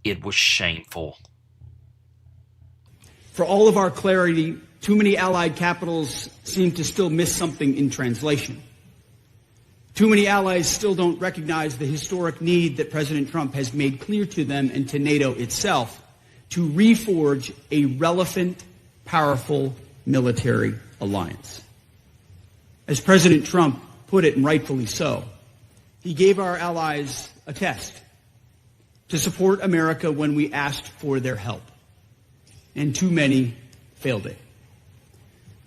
[SPEAKER 2] It was shameful.
[SPEAKER 18] For all of our clarity, too many allied capitals seem to still miss something in translation. Too many allies still don't recognize the historic need that President Trump has made clear to them and to NATO itself to reforge a relevant, powerful military alliance. As President Trump put it, and rightfully so, he gave our allies a test to support America when we asked for their help, and too many failed it.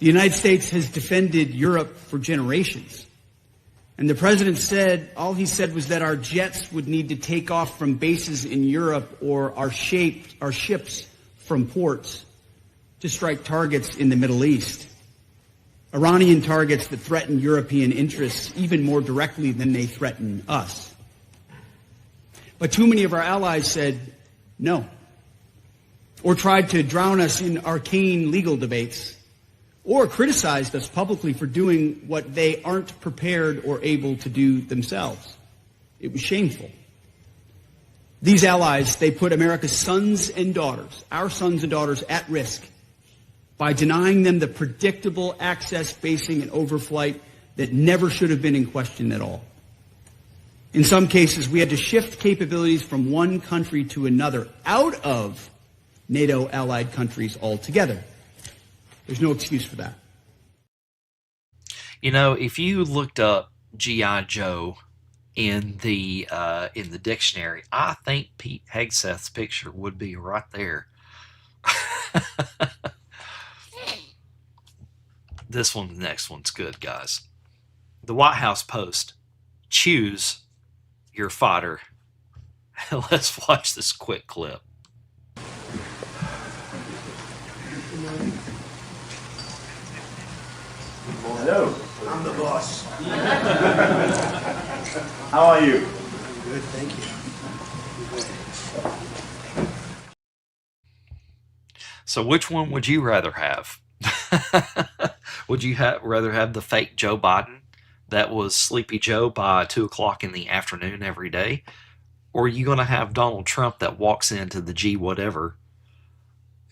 [SPEAKER 18] The United States has defended Europe for generations. And the president said, all he said was that our jets would need to take off from bases in Europe or our ships from ports to strike targets in the Middle East. Iranian targets that threaten European interests even more directly than they threaten us. But too many of our allies said no, or tried to drown us in arcane legal debates, or criticized us publicly for doing what they aren't prepared or able to do themselves. It was shameful. These allies, they put America's sons and daughters, our sons and daughters, at risk by denying them the predictable access, basing, and overflight that never should have been in question at all. In some cases, we had to shift capabilities from one country to another out of NATO allied countries altogether. There's no excuse for that.
[SPEAKER 2] You know, if you looked up G.I. Joe in the dictionary, I think Pete Hegseth's picture would be right there. The next one's good, guys. The White House Post. Choose your fighter. Let's watch this quick clip.
[SPEAKER 5] Hello, I'm the boss.
[SPEAKER 19] How are you?
[SPEAKER 5] Good, thank you.
[SPEAKER 2] So which one would you rather have? Would you rather have the fake Joe Biden that was Sleepy Joe by 2 o'clock in the afternoon every day? Or are you going to have Donald Trump that walks into the G whatever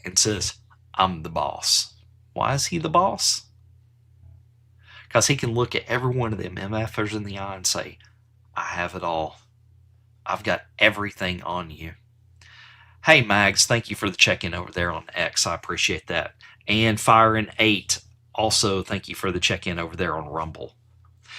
[SPEAKER 2] and says, I'm the boss? Why is he the boss? Because he can look at every one of them MFers in the eye and say, I have it all. I've got everything on you. Hey, Mags, thank you for the check-in over there on X. I appreciate that. And Fire8, also thank you for the check-in over there on Rumble.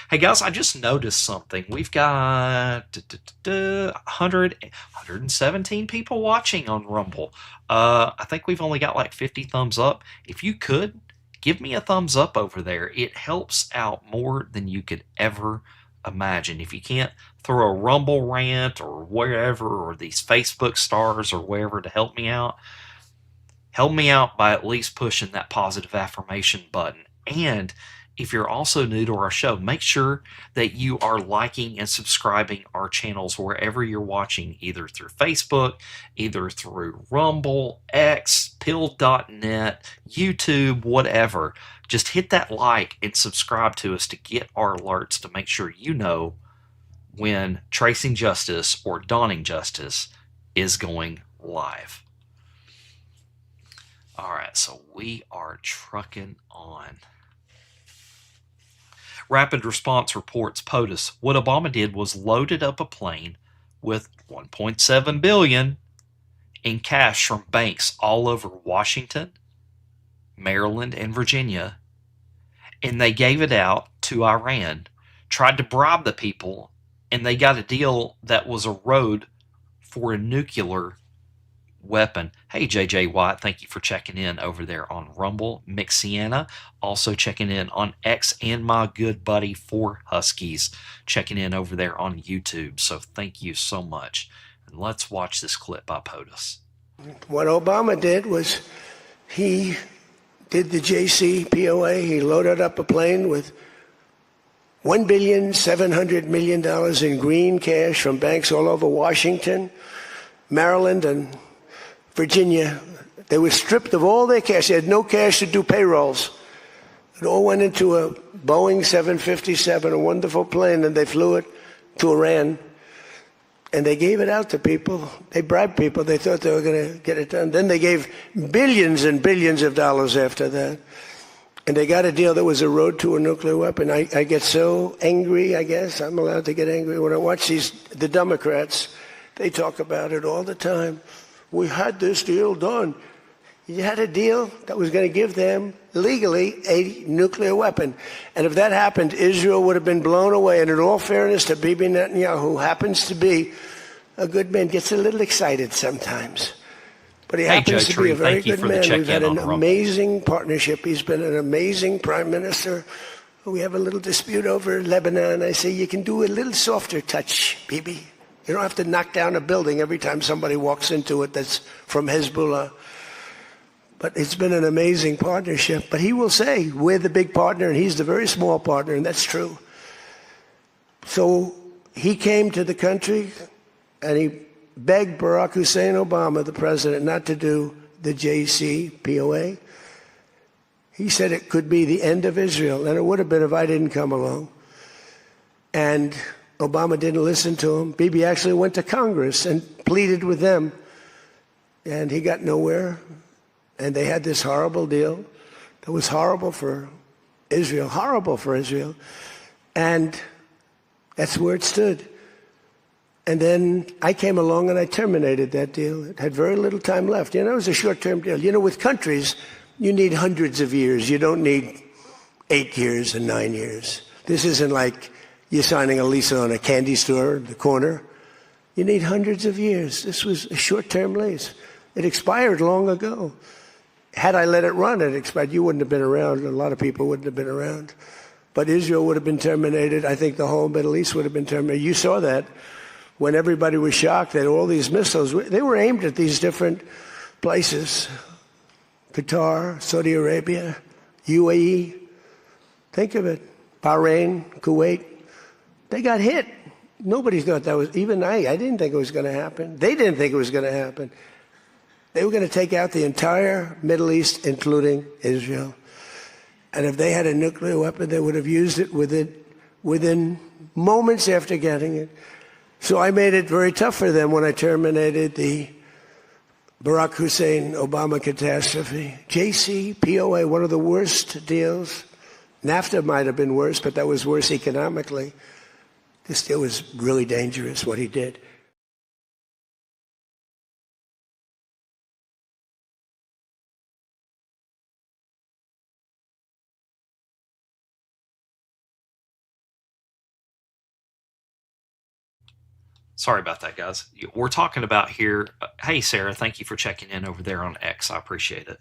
[SPEAKER 2] Hey, guys, I just noticed something. We've got 117 people watching on Rumble. I think we've only got like 50 thumbs up. If you could, give me a thumbs up over there. It helps out more than you could ever imagine. If you can't throw a Rumble rant or wherever, or these Facebook stars or wherever to help me out by at least pushing that positive affirmation button. And if you're also new to our show, make sure that you are liking and subscribing our channels wherever you're watching, either through Facebook, either through Rumble, X, Pill.net, YouTube, whatever. Just hit that like and subscribe to us to get our alerts to make sure you know when Tracing Justice or Dawning Justice is going live. All right, so we are trucking on. Rapid Response reports POTUS. What Obama did was loaded up a plane with $1.7 billion in cash from banks all over Washington, Maryland, and Virginia, and they gave it out to Iran, tried to bribe the people, and they got a deal that was a road for a nuclear weapon. Hey, JJ White, thank you for checking in over there on Rumble. Mixiana, also checking in on X, and my good buddy Four Huskies checking in over there on YouTube. So thank you so much. And let's watch this clip by POTUS.
[SPEAKER 5] What Obama did was he did the JCPOA. He loaded up a plane with $1,700,000,000 in green cash from banks all over Washington, Maryland, and Virginia. They were stripped of all their cash. They had no cash to do payrolls. It all went into a Boeing 757, a wonderful plane, and they flew it to Iran. And they gave it out to people. They bribed people. They thought they were going to get it done. Then they gave billions and billions of dollars after that. And they got a deal that was a road to a nuclear weapon. I get so angry, I guess. I'm allowed to get angry. When I watch the Democrats, they talk about it all the time. We had this deal done. You had a deal that was going to give them legally a nuclear weapon. And if that happened, Israel would have been blown away. And in all fairness to Bibi Netanyahu, who happens to be a good man, gets a little excited sometimes. But he happens to be a very good man. We've had an amazing partnership. He's been an amazing prime minister. We have a little dispute over Lebanon. I say, you can do a little softer touch, Bibi. You don't have to knock down a building every time somebody walks into it that's from Hezbollah. But it's been an amazing partnership. But he will say, we're the big partner, and he's the very small partner, and that's true. So he came to the country, and he begged Barack Hussein Obama, the president, not to do the JCPOA. He said it could be the end of Israel, and it would have been if I didn't come along. And Obama didn't listen to him. Bibi actually went to Congress and pleaded with them, and he got nowhere. And they had this horrible deal that was horrible for Israel, and that's where it stood. And then I came along and I terminated that deal. It had very little time left. You know, it was a short-term deal. You know, with countries, you need hundreds of years. You don't need 8 years and 9 years. This isn't like you're signing a lease on a candy store in the corner. You need hundreds of years. This was a short-term lease. It expired long ago. Had I let it run, it expired. You wouldn't have been around. A lot of people wouldn't have been around. But Israel would have been terminated. I think the whole Middle East would have been terminated. You saw that when everybody was shocked that all these missiles, they were aimed at these different places. Qatar, Saudi Arabia, UAE. Think of it. Bahrain, Kuwait. They got hit. Nobody thought that was, even I didn't think it was going to happen. They didn't think it was going to happen. They were going to take out the entire Middle East, including Israel. And if they had a nuclear weapon, they would have used it within moments after getting it. So I made it very tough for them when I terminated the Barack Hussein Obama catastrophe. JCPOA, one of the worst deals. NAFTA might have been worse, but that was worse economically. This deal was really dangerous, what he did.
[SPEAKER 2] Sorry about that, guys. We're talking about here. Hey, Sarah, thank you for checking in over there on X. I appreciate it.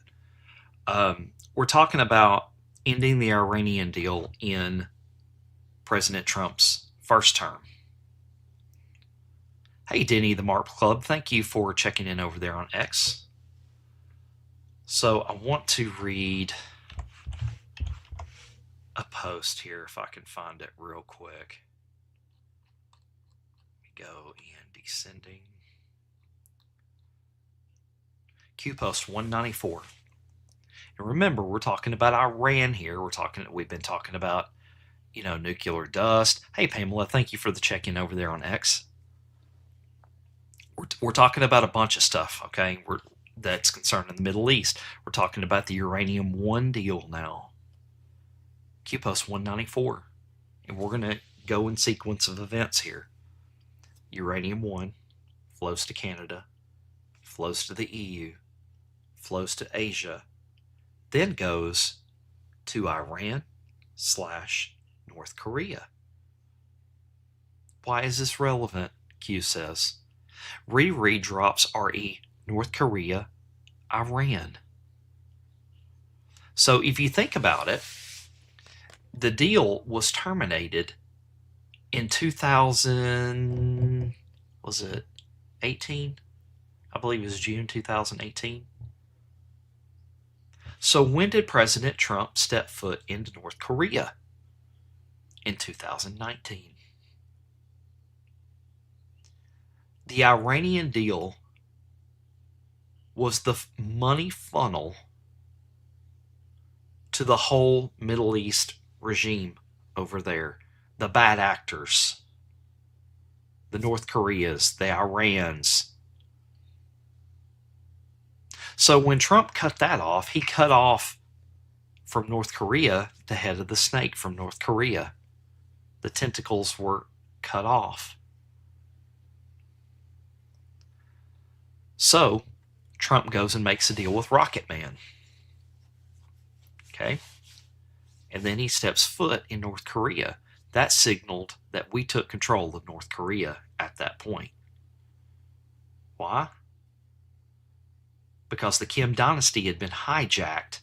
[SPEAKER 2] We're talking about ending the Iranian deal in President Trump's first term. Hey, Denny, the Marp Club, thank you for checking in over there on X. So I want to read a post here if I can find it real quick. Go in descending. Q post 194. And remember, we're talking about Iran here. We've been talking about, nuclear dust. Hey, Pamela, thank you for the check-in over there on X. We're talking about a bunch of stuff, okay? That's concerning the Middle East. We're talking about the Uranium One deal now. Q post 194. And we're going to go in sequence of events here. Uranium One flows to Canada, flows to the EU, flows to Asia, then goes to Iran/North Korea. Why is this relevant? Q says. Riri drops RE North Korea, Iran. So if you think about it, the deal was terminated in 2000, was it 18? I believe it was June 2018. So when did President Trump step foot into North Korea? In 2019. The Iranian deal was the money funnel to the whole Middle East regime over there. The bad actors, the North Koreas, the Irans. So when Trump cut that off, he cut off from North Korea the head of the snake from North Korea. The tentacles were cut off. So Trump goes and makes a deal with Rocket Man. Okay? And then he steps foot in North Korea. That signaled that we took control of North Korea at that point. Why? Because the Kim dynasty had been hijacked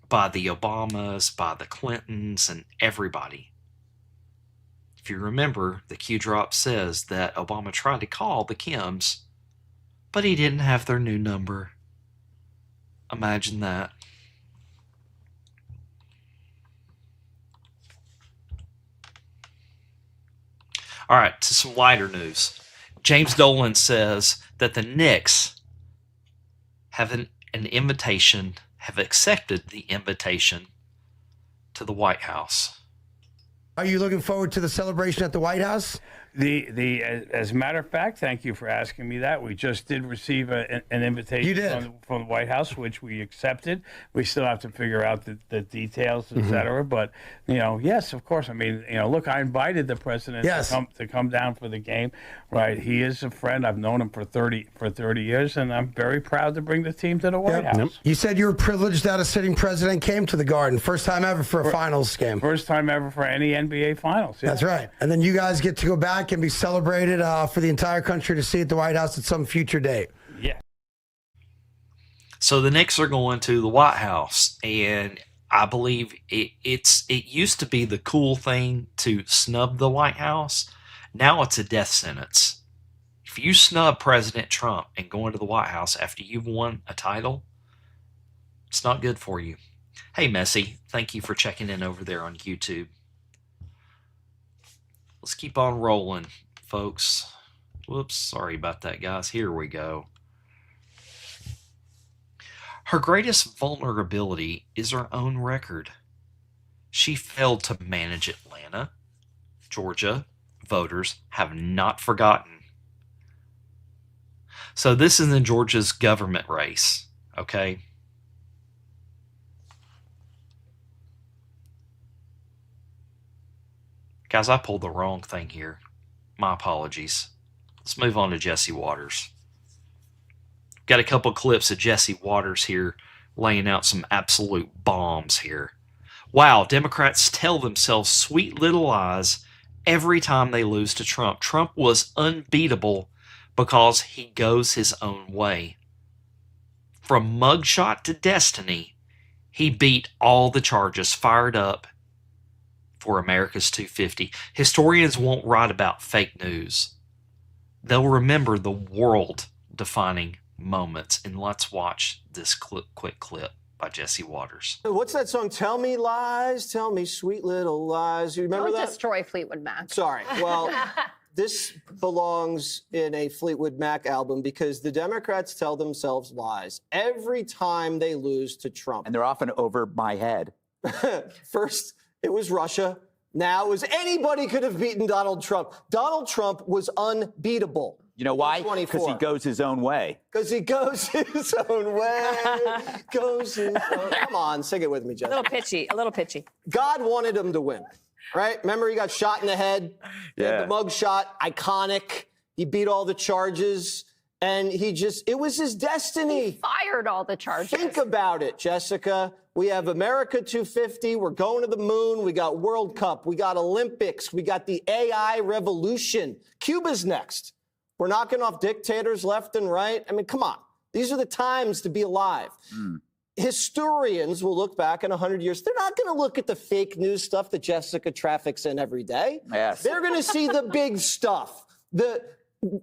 [SPEAKER 2] by the Obamas, by the Clintons, and everybody. If you remember, the Q drop says that Obama tried to call the Kims, but he didn't have their new number. Imagine that. All right, to some lighter news. James Dolan says that the Knicks have an invitation, have accepted the invitation to the White House.
[SPEAKER 19] Are you looking forward to the celebration at the White House?
[SPEAKER 20] As a matter of fact, thank you for asking me that. We just did receive an invitation from the White House, which we accepted. We still have to figure out the details, et cetera. But, yes, of course. I mean, look, I invited the president to come down for the game, right? He is a friend. I've known him for 30 years, and I'm very proud to bring the team to the White House.
[SPEAKER 19] You said you were privileged that a sitting president came to the Garden. First time ever for a finals game.
[SPEAKER 20] First time ever for any NBA finals. Yeah.
[SPEAKER 19] That's right. And then you guys get to go back and be celebrated for the entire country to see at the White House at some future date.
[SPEAKER 20] Yeah.
[SPEAKER 2] So the Knicks are going to the White House, and I believe it used to be the cool thing to snub the White House. Now it's a death sentence. If you snub President Trump and go into the White House after you've won a title, it's not good for you. Hey, Messi, thank you for checking in over there on YouTube. Let's keep on rolling, folks. Whoops, sorry about that, guys. Here we go. Her greatest vulnerability is her own record. She failed to manage Atlanta. Georgia voters have not forgotten. So this is in Georgia's government race, okay? Guys, I pulled the wrong thing here. My apologies. Let's move on to Jesse Waters. Got a couple clips of Jesse Waters here laying out some absolute bombs here. Wow, Democrats tell themselves sweet little lies every time they lose to Trump. Trump was unbeatable because he goes his own way. From mugshot to destiny, he beat all the charges fired up for America's 250. Historians won't write about fake news. They'll remember the world-defining moments. And let's watch this quick clip by Jesse Waters.
[SPEAKER 21] What's that song? Tell me lies, tell me sweet little lies. You remember
[SPEAKER 10] Don't
[SPEAKER 21] that?
[SPEAKER 10] destroy Fleetwood Mac.
[SPEAKER 21] Sorry. Well, this belongs in a Fleetwood Mac album because the Democrats tell themselves lies every time they lose to Trump.
[SPEAKER 22] And they're often over my head.
[SPEAKER 21] First, it was Russia. Now it was anybody could have beaten Donald Trump. Donald Trump was unbeatable.
[SPEAKER 22] You know why? Because he goes his own way.
[SPEAKER 21] Because he goes his own way. Come on, sing it with me, Jeff.
[SPEAKER 23] A little pitchy.
[SPEAKER 21] God wanted him to win, right? Remember he got shot in the head?
[SPEAKER 22] Yeah.
[SPEAKER 21] The mug shot, iconic. He beat all the charges. And it was his destiny.
[SPEAKER 10] He fired all the charges.
[SPEAKER 21] Think about it, Jessica. We have America 250. We're going to the moon. We got World Cup. We got Olympics. We got the AI revolution. Cuba's next. We're knocking off dictators left and right. I mean, come on. These are the times to be alive. Historians will look back in 100 years. They're not going to look at the fake news stuff that Jessica traffics in every day.
[SPEAKER 22] Yes.
[SPEAKER 21] They're going to see the big stuff, the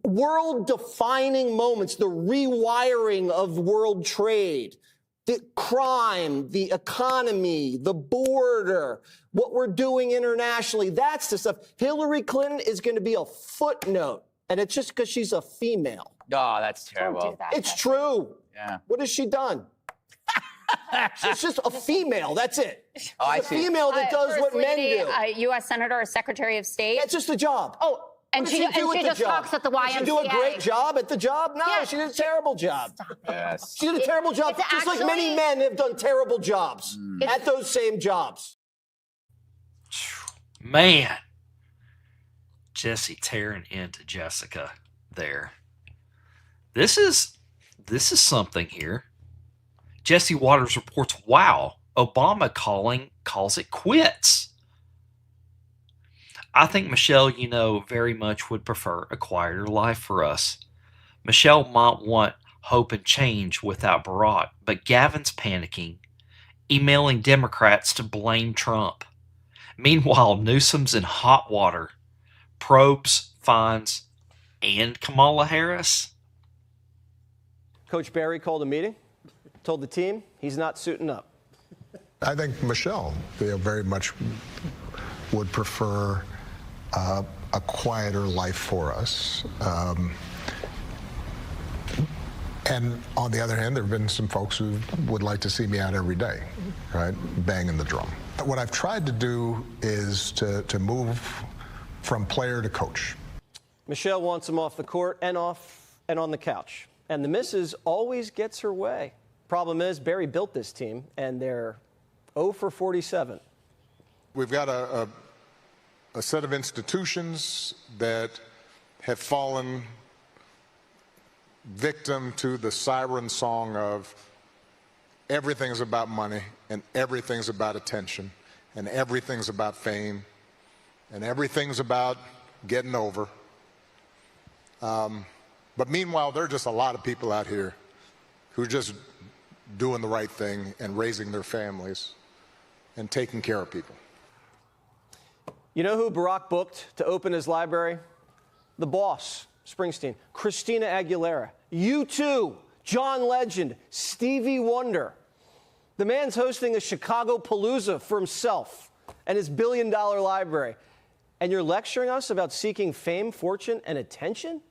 [SPEAKER 21] world-defining moments, the rewiring of world trade, the crime, the economy, the border, what we're doing internationally. That's the stuff. Hillary Clinton is going to be a footnote, and it's just because she's a female.
[SPEAKER 22] Oh, that's terrible.
[SPEAKER 10] Don't do that.
[SPEAKER 21] It's true.
[SPEAKER 22] Yeah.
[SPEAKER 21] What has she done? She's just a female. That's it. She's a female that does what men do.
[SPEAKER 10] U.S. Senator or Secretary of State.
[SPEAKER 21] That's just a job.
[SPEAKER 10] Oh, and she just talks at the YMCA.
[SPEAKER 21] Did she do a great job at the job? No,
[SPEAKER 10] Yeah,
[SPEAKER 21] she did a terrible job.
[SPEAKER 10] Stop it.
[SPEAKER 22] Yes.
[SPEAKER 21] She did a terrible job,
[SPEAKER 10] it's
[SPEAKER 21] just like many
[SPEAKER 10] actually-
[SPEAKER 21] men have done terrible jobs at those same jobs.
[SPEAKER 2] Man. Jesse tearing into Jessica there. This is something here. Jesse Waters reports, wow, Obama calls it quits. I think Michelle, very much would prefer a quieter life for us. Michelle might want hope and change without Barack, but Gavin's panicking, emailing Democrats to blame Trump. Meanwhile, Newsom's in hot water, probes, fines, and Kamala Harris.
[SPEAKER 21] Coach Barry called a meeting, told the team he's not suiting up.
[SPEAKER 24] I think Michelle very much would prefer a quieter life for us. And on the other hand, there have been some folks who would like to see me out every day, right, banging the drum. What I've tried to do is to move from player to coach.
[SPEAKER 21] Michelle wants him off the court and on the couch. And the missus always gets her way. Problem is, Barry built this team, and they're 0 for 47.
[SPEAKER 24] We've got a set of institutions that have fallen victim to the siren song of everything's about money, and everything's about attention, and everything's about fame, and everything's about getting over. But meanwhile, there are just a lot of people out here who are just doing the right thing and raising their families and taking care of people.
[SPEAKER 21] You know who Barack booked to open his library? The boss, Springsteen, Christina Aguilera, U2, John Legend, Stevie Wonder. The man's hosting a Chicago Palooza for himself and his billion-dollar library. And you're lecturing us about seeking fame, fortune, and attention?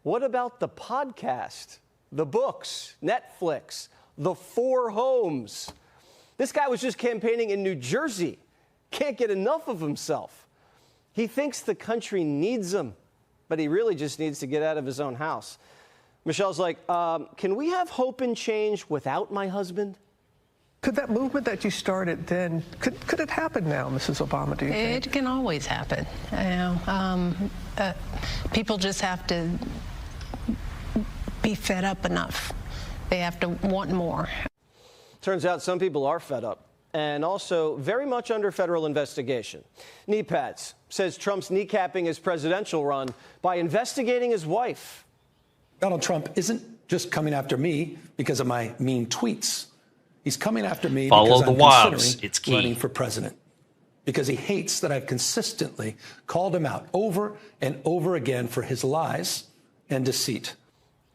[SPEAKER 21] What about the podcast, the books, Netflix, the 4 homes? This guy was just campaigning in New Jersey. Can't get enough of himself. He thinks the country needs him, but he really just needs to get out of his own house. Michelle's like, can we have hope and change without my husband?
[SPEAKER 1] Could that movement that you started then, could it happen now, Mrs. Obama, do you think?
[SPEAKER 4] It can always happen. People just have to be fed up enough. They have to want more.
[SPEAKER 21] Turns out some people are fed up and also very much under federal investigation. Knee pads says Trump's kneecapping his presidential run by investigating his wife.
[SPEAKER 7] Donald Trump isn't just coming after me because of my mean tweets. He's coming after me
[SPEAKER 2] Follow
[SPEAKER 7] because
[SPEAKER 2] the
[SPEAKER 7] I'm
[SPEAKER 2] wives.
[SPEAKER 7] considering
[SPEAKER 2] It's key.
[SPEAKER 7] running for president. Because he hates that I've consistently called him out over and over again for his lies and deceit.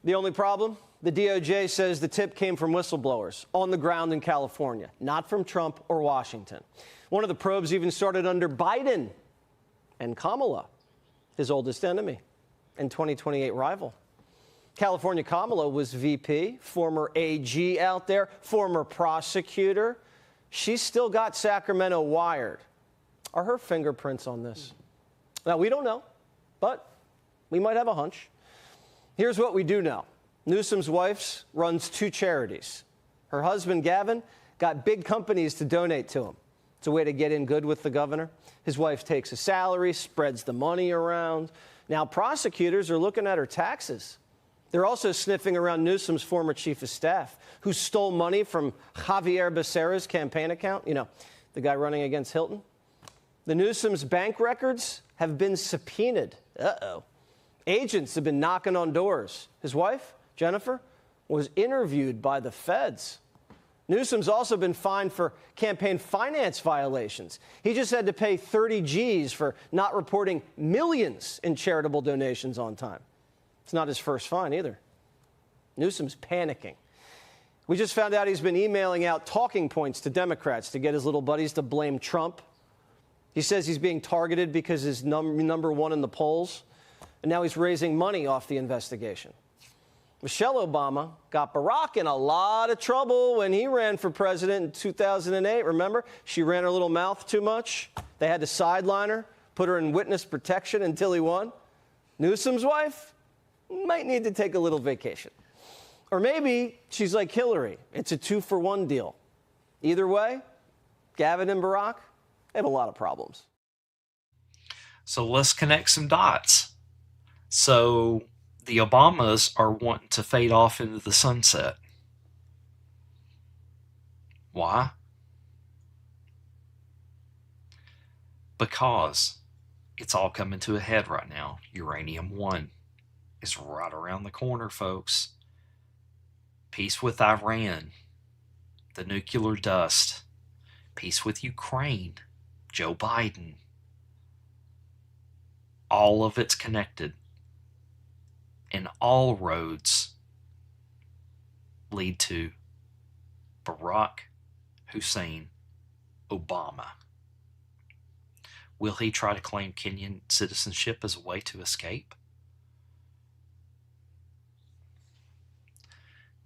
[SPEAKER 21] The only problem? The DOJ says the tip came from whistleblowers on the ground in California, not from Trump or Washington. One of the probes even started under Biden and Kamala, his oldest enemy and 2028 rival. California Kamala was VP, former AG out there, former prosecutor. She's still got Sacramento wired. Are her fingerprints on this? Now, we don't know, but we might have a hunch. Here's what we do know. Newsom's wife runs 2 charities. Her husband, Gavin, got big companies to donate to him. It's a way to get in good with the governor. His wife takes a salary, spreads the money around. Now, prosecutors are looking at her taxes. They're also sniffing around Newsom's former chief of staff, who stole money from Javier Becerra's campaign account. You know, the guy running against Hilton. The Newsom's bank records have been subpoenaed. Uh-oh. Agents have been knocking on doors. His wife, Jennifer, was interviewed by the feds. Newsom's also been fined for campaign finance violations. He just had to pay 30 G's for not reporting millions in charitable donations on time. It's not his first fine either. Newsom's panicking. We just found out he's been emailing out talking points to Democrats to get his little buddies to blame Trump. He says he's being targeted because he's number 1 in the polls. And now he's raising money off the investigation. Michelle Obama got Barack in a lot of trouble when he ran for president in 2008. Remember? She ran her little mouth too much. They had to sideline her, put her in witness protection until he won. Newsom's wife might need to take a little vacation. Or maybe she's like Hillary. It's a 2-for-1 deal. Either way, Gavin and Barack have a lot of problems.
[SPEAKER 2] So let's connect some dots. So the Obamas are wanting to fade off into the sunset. Why? Because it's all coming to a head right now. Uranium 1 is right around the corner, folks. Peace with Iran, the nuclear dust. Peace with Ukraine, Joe Biden. All of it's connected. And all roads lead to Barack Hussein Obama. Will he try to claim Kenyan citizenship as a way to escape?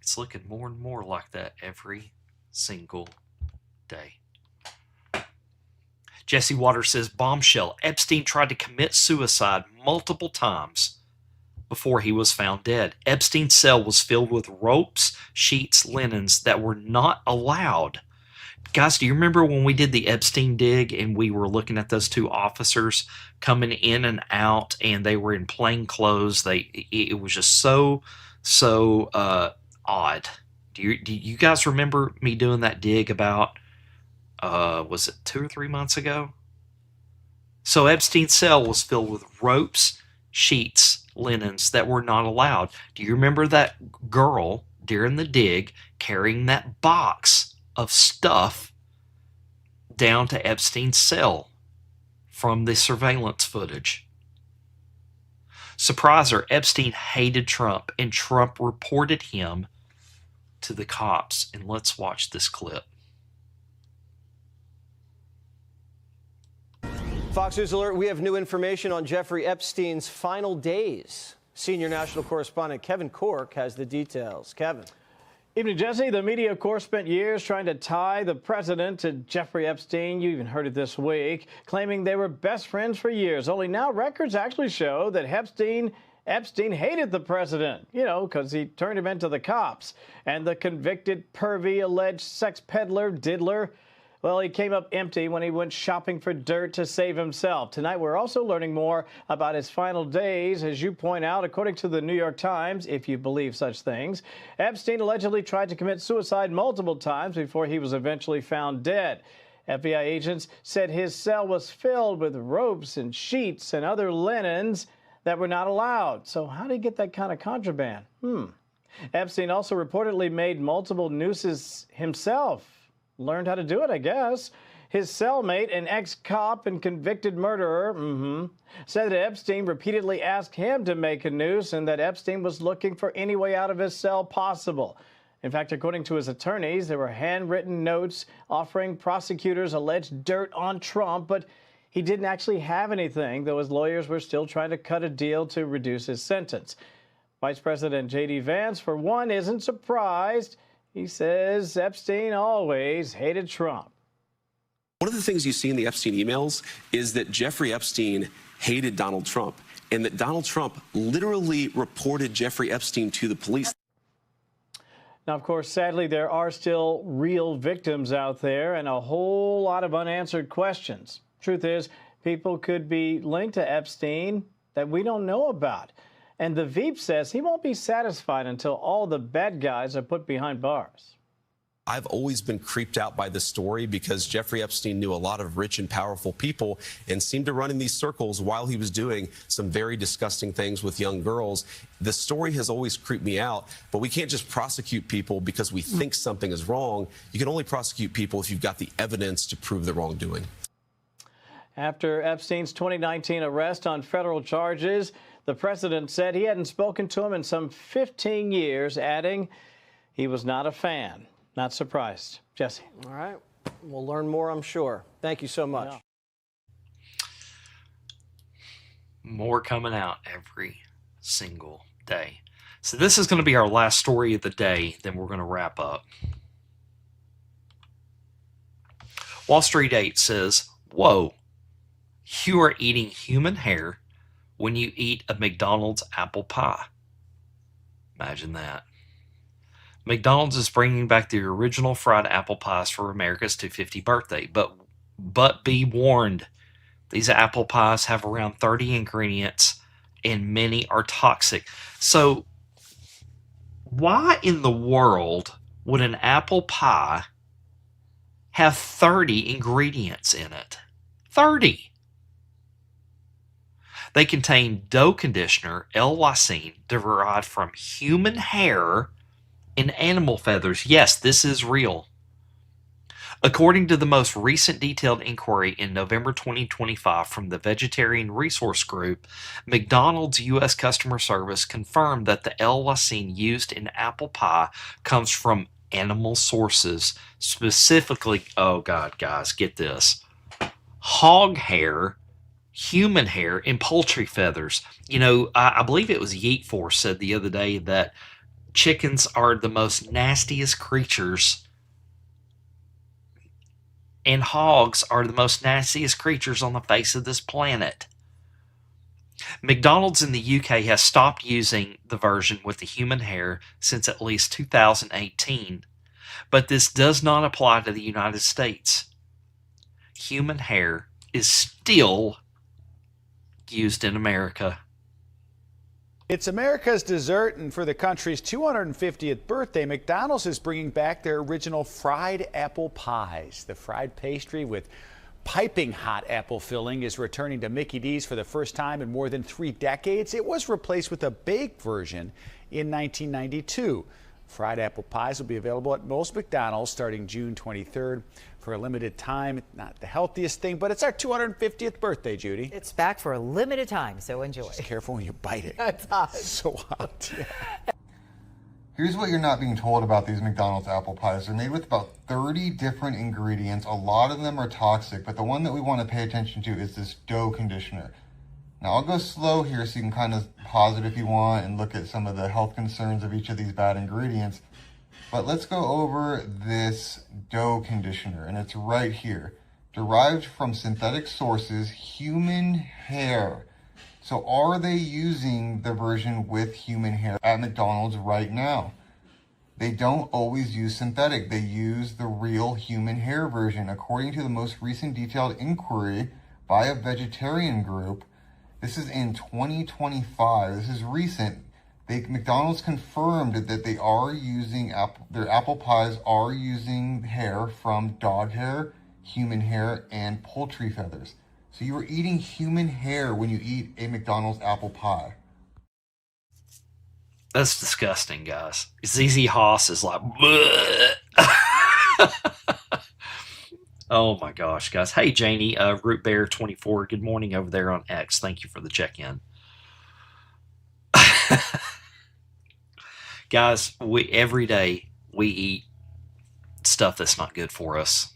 [SPEAKER 2] It's looking more and more like that every single day. Jesse Waters says, bombshell, Epstein tried to commit suicide multiple times before he was found dead. Epstein's cell was filled with ropes, sheets, linens that were not allowed. Guys, do you remember when we did the Epstein dig and we were looking at those 2 officers coming in and out and they were in plain clothes? It was just so odd. Do you guys remember me doing that dig about, was it 2 or 3 months ago? So Epstein's cell was filled with ropes, sheets, linens that were not allowed. Do you remember that girl during the dig carrying that box of stuff down to Epstein's cell from the surveillance footage? Surpriser, Epstein hated Trump and Trump reported him to the cops. And let's watch this clip.
[SPEAKER 21] Fox News Alert, we have new information on Jeffrey Epstein's final days. Senior national correspondent Kevin Cork has the details. Kevin.
[SPEAKER 3] Evening, Jesse. The media, of course, spent years trying to tie the president to Jeffrey Epstein. You even heard it this week, claiming they were best friends for years. Only now records actually show that Epstein hated the president, because he turned him into the cops. And the convicted pervy, alleged sex peddler, diddler, well, he came up empty when he went shopping for dirt to save himself. Tonight, we're also learning more about his final days. As you point out, according to the New York Times, if you believe such things, Epstein allegedly tried to commit suicide multiple times before he was eventually found dead. FBI agents said his cell was filled with ropes and sheets and other linens that were not allowed. So how did he get that kind of contraband? Epstein also reportedly made multiple nooses himself. Learned how to do it, I guess. His cellmate, an ex-cop and convicted murderer, said that Epstein repeatedly asked him to make a noose and that Epstein was looking for any way out of his cell possible. In fact, according to his attorneys, there were handwritten notes offering prosecutors alleged dirt on Trump, but he didn't actually have anything, though his lawyers were still trying to cut a deal to reduce his sentence. Vice President J.D. Vance, for one, isn't surprised. He says Epstein always hated Trump.
[SPEAKER 6] One of the things you see in the Epstein emails is that Jeffrey Epstein hated Donald Trump, and that Donald Trump literally reported Jeffrey Epstein to the police.
[SPEAKER 3] Now, of course, sadly, there are still real victims out there and a whole lot of unanswered questions. Truth is, people could be linked to Epstein that we don't know about. And the Veep says he won't be satisfied until all the bad guys are put behind bars.
[SPEAKER 6] I've always been creeped out by this story because Jeffrey Epstein knew a lot of rich and powerful people and seemed to run in these circles while he was doing some very disgusting things with young girls. The story has always creeped me out, but we can't just prosecute people because we think something is wrong. You can only prosecute people if you've got the evidence to prove the wrongdoing.
[SPEAKER 3] After Epstein's 2019 arrest on federal charges, the president said he hadn't spoken to him in some 15 years, adding he was not a fan. Not surprised. Jesse.
[SPEAKER 21] All right. We'll learn more, I'm sure. Thank you so much.
[SPEAKER 3] Yeah.
[SPEAKER 2] More coming out every single day. So this is going to be our last story of the day, then we're going to wrap up. Wall Street 8 says, whoa, you are eating human hair when you eat a McDonald's apple pie. Imagine that. McDonald's is bringing back the original fried apple pies for America's 250th birthday. But be warned, these apple pies have around 30 ingredients and many are toxic. So why in the world would an apple pie have 30 ingredients in it? 30! They contain dough conditioner, L-lysine, derived from human hair and animal feathers. Yes, this is real. According to the most recent detailed inquiry in November 2025 from the Vegetarian Resource Group, McDonald's U.S. customer service confirmed that the L-lysine used in apple pie comes from animal sources, specifically, oh God, guys, get this, hog hair, human hair, and poultry feathers. You know, I believe it was Yeet Force said the other day that chickens are the most nastiest creatures and hogs are the most nastiest creatures on the face of this planet. McDonald's in the UK has stopped using the version with the human hair since at least 2018, but this does not apply to the United States. Human hair is still used in America.
[SPEAKER 8] It's America's dessert, and for the country's 250th birthday, McDonald's is bringing back their original fried apple pies. The fried pastry with piping hot apple filling is returning to Mickey D's for the first time in more than 3 decades. It was replaced with a baked version in 1992. Fried apple pies will be available at most McDonald's starting June 23rd. For a limited time. Not the healthiest thing, but it's our 250th birthday, Judy.
[SPEAKER 9] It's back for a limited time, so enjoy.
[SPEAKER 8] Just careful when you bite it.
[SPEAKER 9] It's hot.
[SPEAKER 8] It's so hot. Yeah.
[SPEAKER 9] Here's what you're not being told about these McDonald's apple pies. They're made with about 30 different ingredients. A lot of them are toxic, but the one that we want to pay attention to is this dough conditioner. Now I'll go slow here so you can kind of pause it if you want and look at some of the health concerns of each of these bad ingredients. But let's go over this dough conditioner, and it's right here. Derived from synthetic sources, human hair. So are they using the version with human hair at McDonald's right now? They don't always use synthetic. They use the real human hair version. According to the most recent detailed inquiry by a vegetarian group, this is in 2025. This is recent. McDonald's confirmed that they are using, their apple pies are using hair from dog hair, human hair, and poultry feathers. So you are eating human hair when you eat a McDonald's apple pie.
[SPEAKER 2] That's disgusting, guys. ZZ Haas is like, oh my gosh, guys. Hey, Janie, Root Bear 24. Good morning over there on X. Thank you for the check-in. Guys, every day we eat stuff that's not good for us.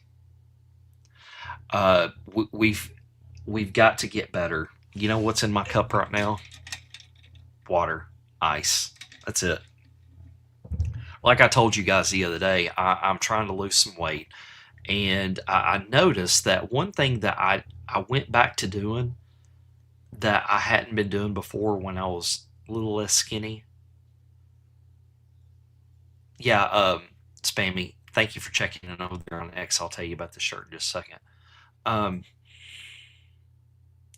[SPEAKER 2] We've got to get better. You know what's in my cup right now? Water, ice. That's it. Like I told you guys the other day, I'm trying to lose some weight. And I noticed that one thing that I went back to doing that I hadn't been doing before when I was a little less skinny. Yeah, Spammy, thank you for checking in over there on X. I'll tell you about the shirt in just a second.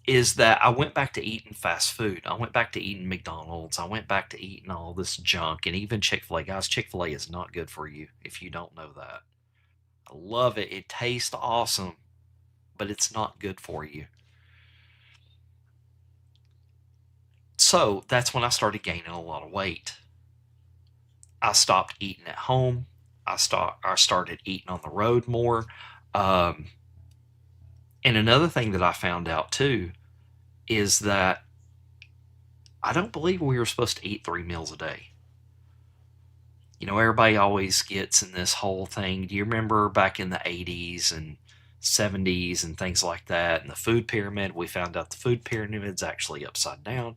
[SPEAKER 2] Is that I went back to eating fast food. I went back to eating McDonald's. I went back to eating all this junk, and even Chick-fil-A. Guys, Chick-fil-A is not good for you if you don't know that. I love it. It tastes awesome, but it's not good for you. So that's when I started gaining a lot of weight. I stopped eating at home. I started eating on the road more. And another thing that I found out too is that I don't believe we were supposed to eat 3 meals a day. You know, everybody always gets in this whole thing. Do you remember back in the 80s and 70s and things like that? And the food pyramid, we found out the food pyramid's actually upside down.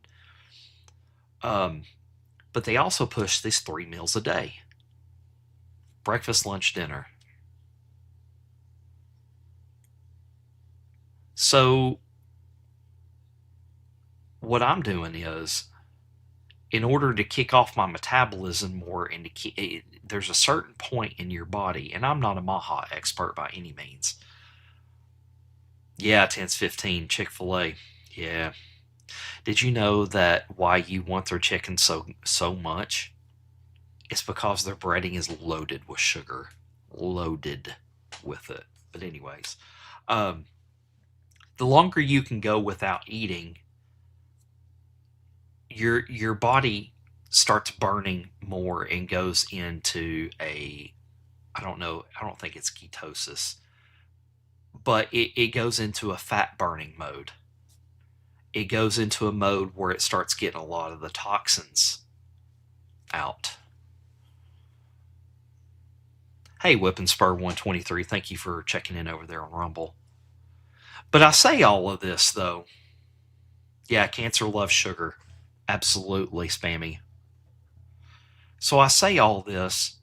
[SPEAKER 2] But they also push these 3 meals a day. Breakfast, lunch, dinner. So what I'm doing is, in order to kick off my metabolism more and there's a certain point in your body, and I'm not a Maha expert by any means. Yeah, 10-15, Chick-fil-A. Yeah. Did you know that why you want their chicken so much? It's because their breading is loaded with sugar. Loaded with it. But anyways, the longer you can go without eating, your body starts burning more and goes into I don't think it's ketosis, but it goes into a fat burning mode. It goes into a mode where it starts getting a lot of the toxins out. Hey, Whip and Spur 123, thank you for checking in over there on Rumble. But I say all of this, though. Yeah, cancer loves sugar. Absolutely, Spammy. So I say all this,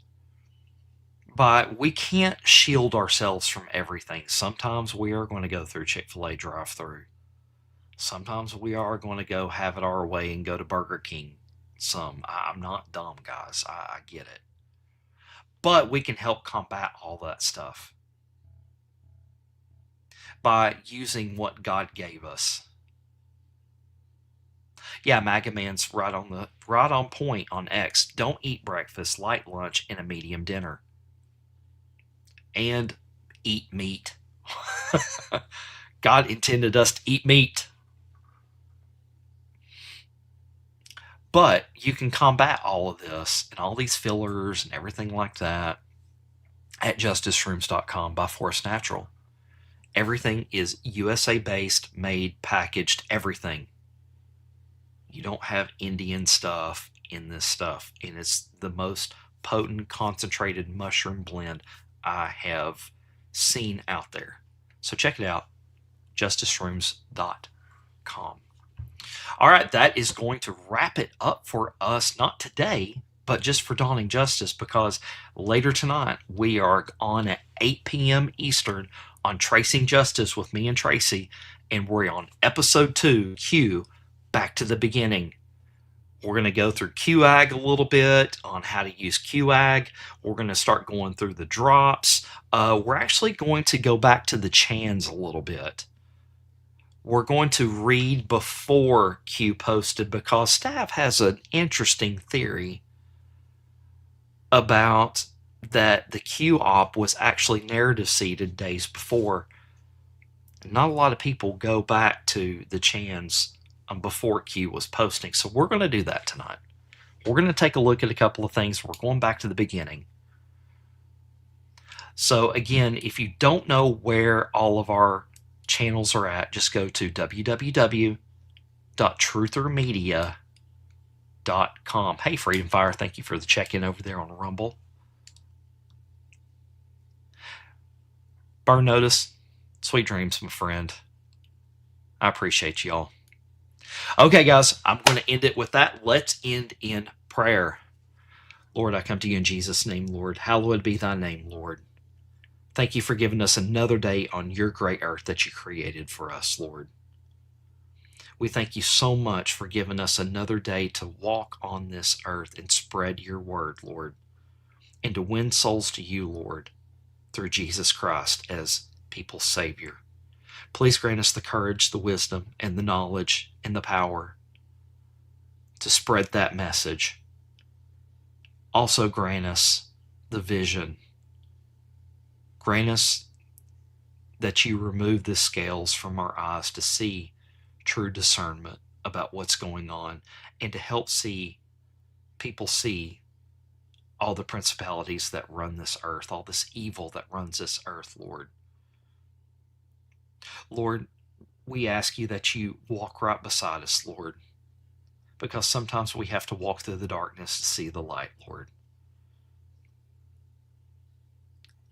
[SPEAKER 2] but we can't shield ourselves from everything. Sometimes we are going to go through Chick-fil-A drive-thru. Sometimes we are going to go have it our way and go to Burger King. I'm not dumb, guys. I get it. But we can help combat all that stuff by using what God gave us. Yeah, MAGA Man's right on point on X. Don't eat breakfast, light lunch, and a medium dinner. And eat meat. God intended us to eat meat. But you can combat all of this and all these fillers and everything like that at justiceshrooms.com by Forest Natural. Everything is USA-based, made, packaged, everything. You don't have Indian stuff. in this stuff, and it's the most potent concentrated mushroom blend I have seen out there. So check it out, justiceshrooms.com. All right, that is going to wrap it up for us, not today, but just for Dawning Justice, because later tonight we are on at 8 p.m. Eastern on Tracing Justice with me and Tracy, and we're on episode 2, Q, Back to the Beginning. We're going to go through QAG a little bit on how to use QAG. We're going to start going through the drops. We're actually going to go back to the chans a little bit. We're going to read before Q posted because staff has an interesting theory about that the Q op was actually narrative seeded days before. Not a lot of people go back to the chans before Q was posting, so we're going to do that tonight. We're going to take a look at a couple of things. We're going back to the beginning. So again, if you don't know where all of our channels are at, just go to www.truthermedia.com. Hey, Freedom Fire, thank you for the check-in over there on Rumble. Burn Notice, sweet dreams, my friend. I appreciate y'all. Okay, guys, I'm going to end it with that. Let's end in prayer. Lord, I come to you in Jesus' name, Lord. Hallowed be thy name, Lord. Thank you for giving us another day on your great earth that you created for us, Lord. We thank you so much for giving us another day to walk on this earth and spread your word, Lord, and to win souls to you, Lord, through Jesus Christ as people's Savior. Please grant us the courage, the wisdom, and the knowledge, and the power to spread that message. Also grant us the vision. Grant us that you remove the scales from our eyes to see true discernment about what's going on and to help people see all the principalities that run this earth, all this evil that runs this earth, Lord. Lord, we ask you that you walk right beside us, Lord, because sometimes we have to walk through the darkness to see the light, Lord.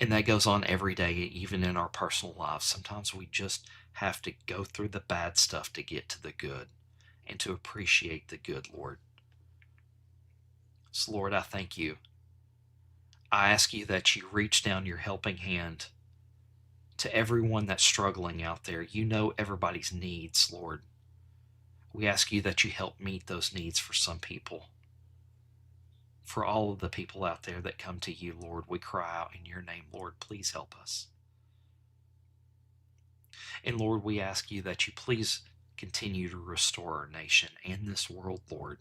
[SPEAKER 2] And that goes on every day, even in our personal lives. Sometimes we just have to go through the bad stuff to get to the good and to appreciate the good, Lord. So, Lord, I thank you. I ask you that you reach down your helping hand to everyone that's struggling out there. You know everybody's needs, Lord. We ask you that you help meet those needs for some people. For all of the people out there that come to you, Lord, we cry out in your name, Lord, please help us. And Lord, we ask you that you please continue to restore our nation and this world, Lord.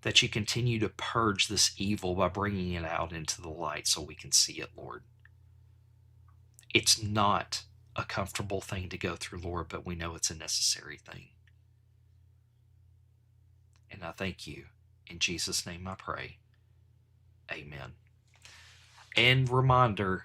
[SPEAKER 2] That you continue to purge this evil by bringing it out into the light so we can see it, Lord. It's not a comfortable thing to go through, Lord, but we know it's a necessary thing. And I thank you. In Jesus' name I pray. Amen. And reminder,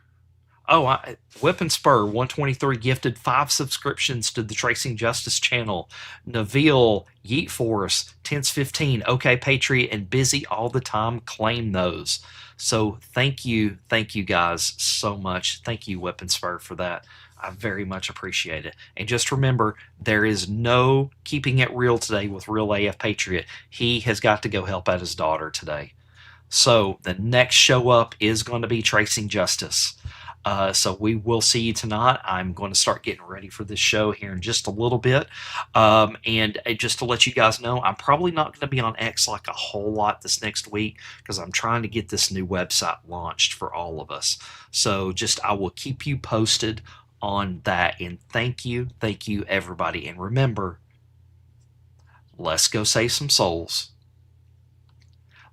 [SPEAKER 2] Whip and Spur 123 gifted 5 subscriptions to the Tracing Justice channel. Nabil, Yeet Force, Tense 15, OK Patriot, and Busy All the Time claim those. So thank you guys so much. Thank you, Whip and Spur, for that. I very much appreciate it. And just remember, there is no keeping it real today with Real AF Patriot. He has got to go help out his daughter today. So the next show up is going to be Tracing Justice. So we will see you tonight. I'm going to start getting ready for this show here in just a little bit. And just to let you guys know, I'm probably not going to be on X like a whole lot this next week because I'm trying to get this new website launched for all of us. So I will keep you posted on that. And thank you everybody. And remember, let's go save some souls.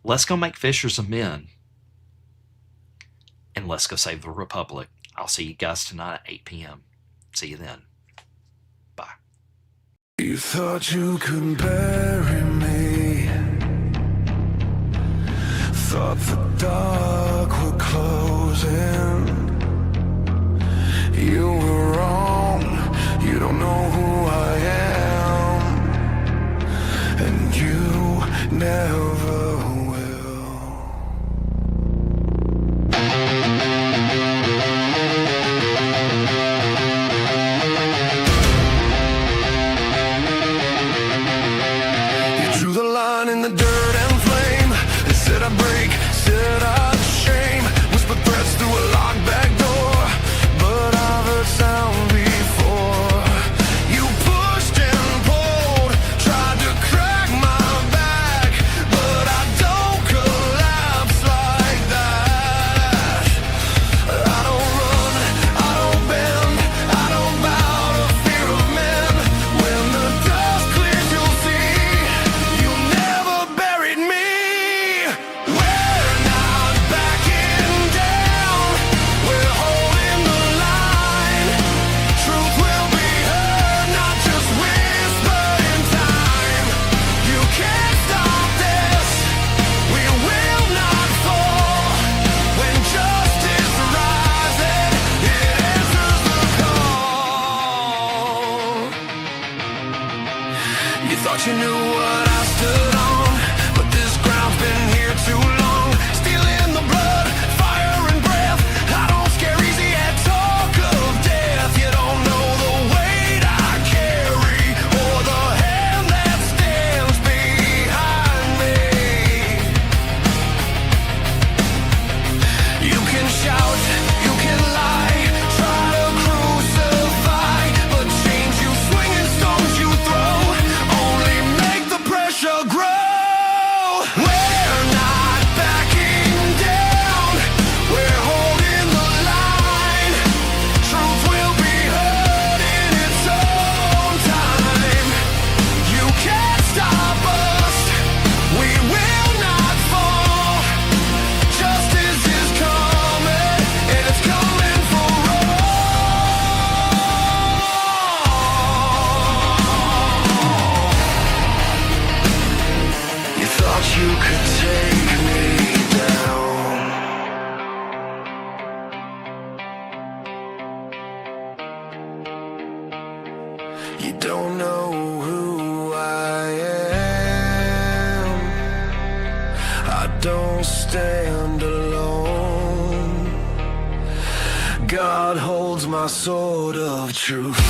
[SPEAKER 2] Let's go make fishers of men. And let's go save the Republic. I'll see you guys tonight at 8 p.m. See you then. Bye.
[SPEAKER 12] You thought you could bury me. Thought the dark would close in. You were wrong. You don't know who I am. And you never will. You drew the line in the dirt and flame. They said I'd break, said I'd shame. Whispered threats through a locked back door, but I've heard sound before. You pushed and pulled, tried to crack my back, but I don't collapse like that. I don't run, I don't bend, I don't bow to fear of men. When the dust clears, you'll see you never buried me. We're not backing down, we're holding the line. Truth will be heard, not just whispered in time. You can't stop this, we will not fall. When justice rises, it answers the call. You thought you knew what I stood on, but this ground's been here too long. Stealing the blood, fire and breath. I don't scare easy at talk of death. You don't know the weight I carry, or the hand that stands behind me. You can shout, you can lie, try to crucify, but chains you swing and stones you throw only make the pressure grow. We're not backing down, we're holding the line. Truth will be heard in its own time. You can't stop us, we will not fall. Justice is coming, and it's coming for all. You thought you could take me down. You don't know who I am. I don't stand alone. God holds my sword of truth.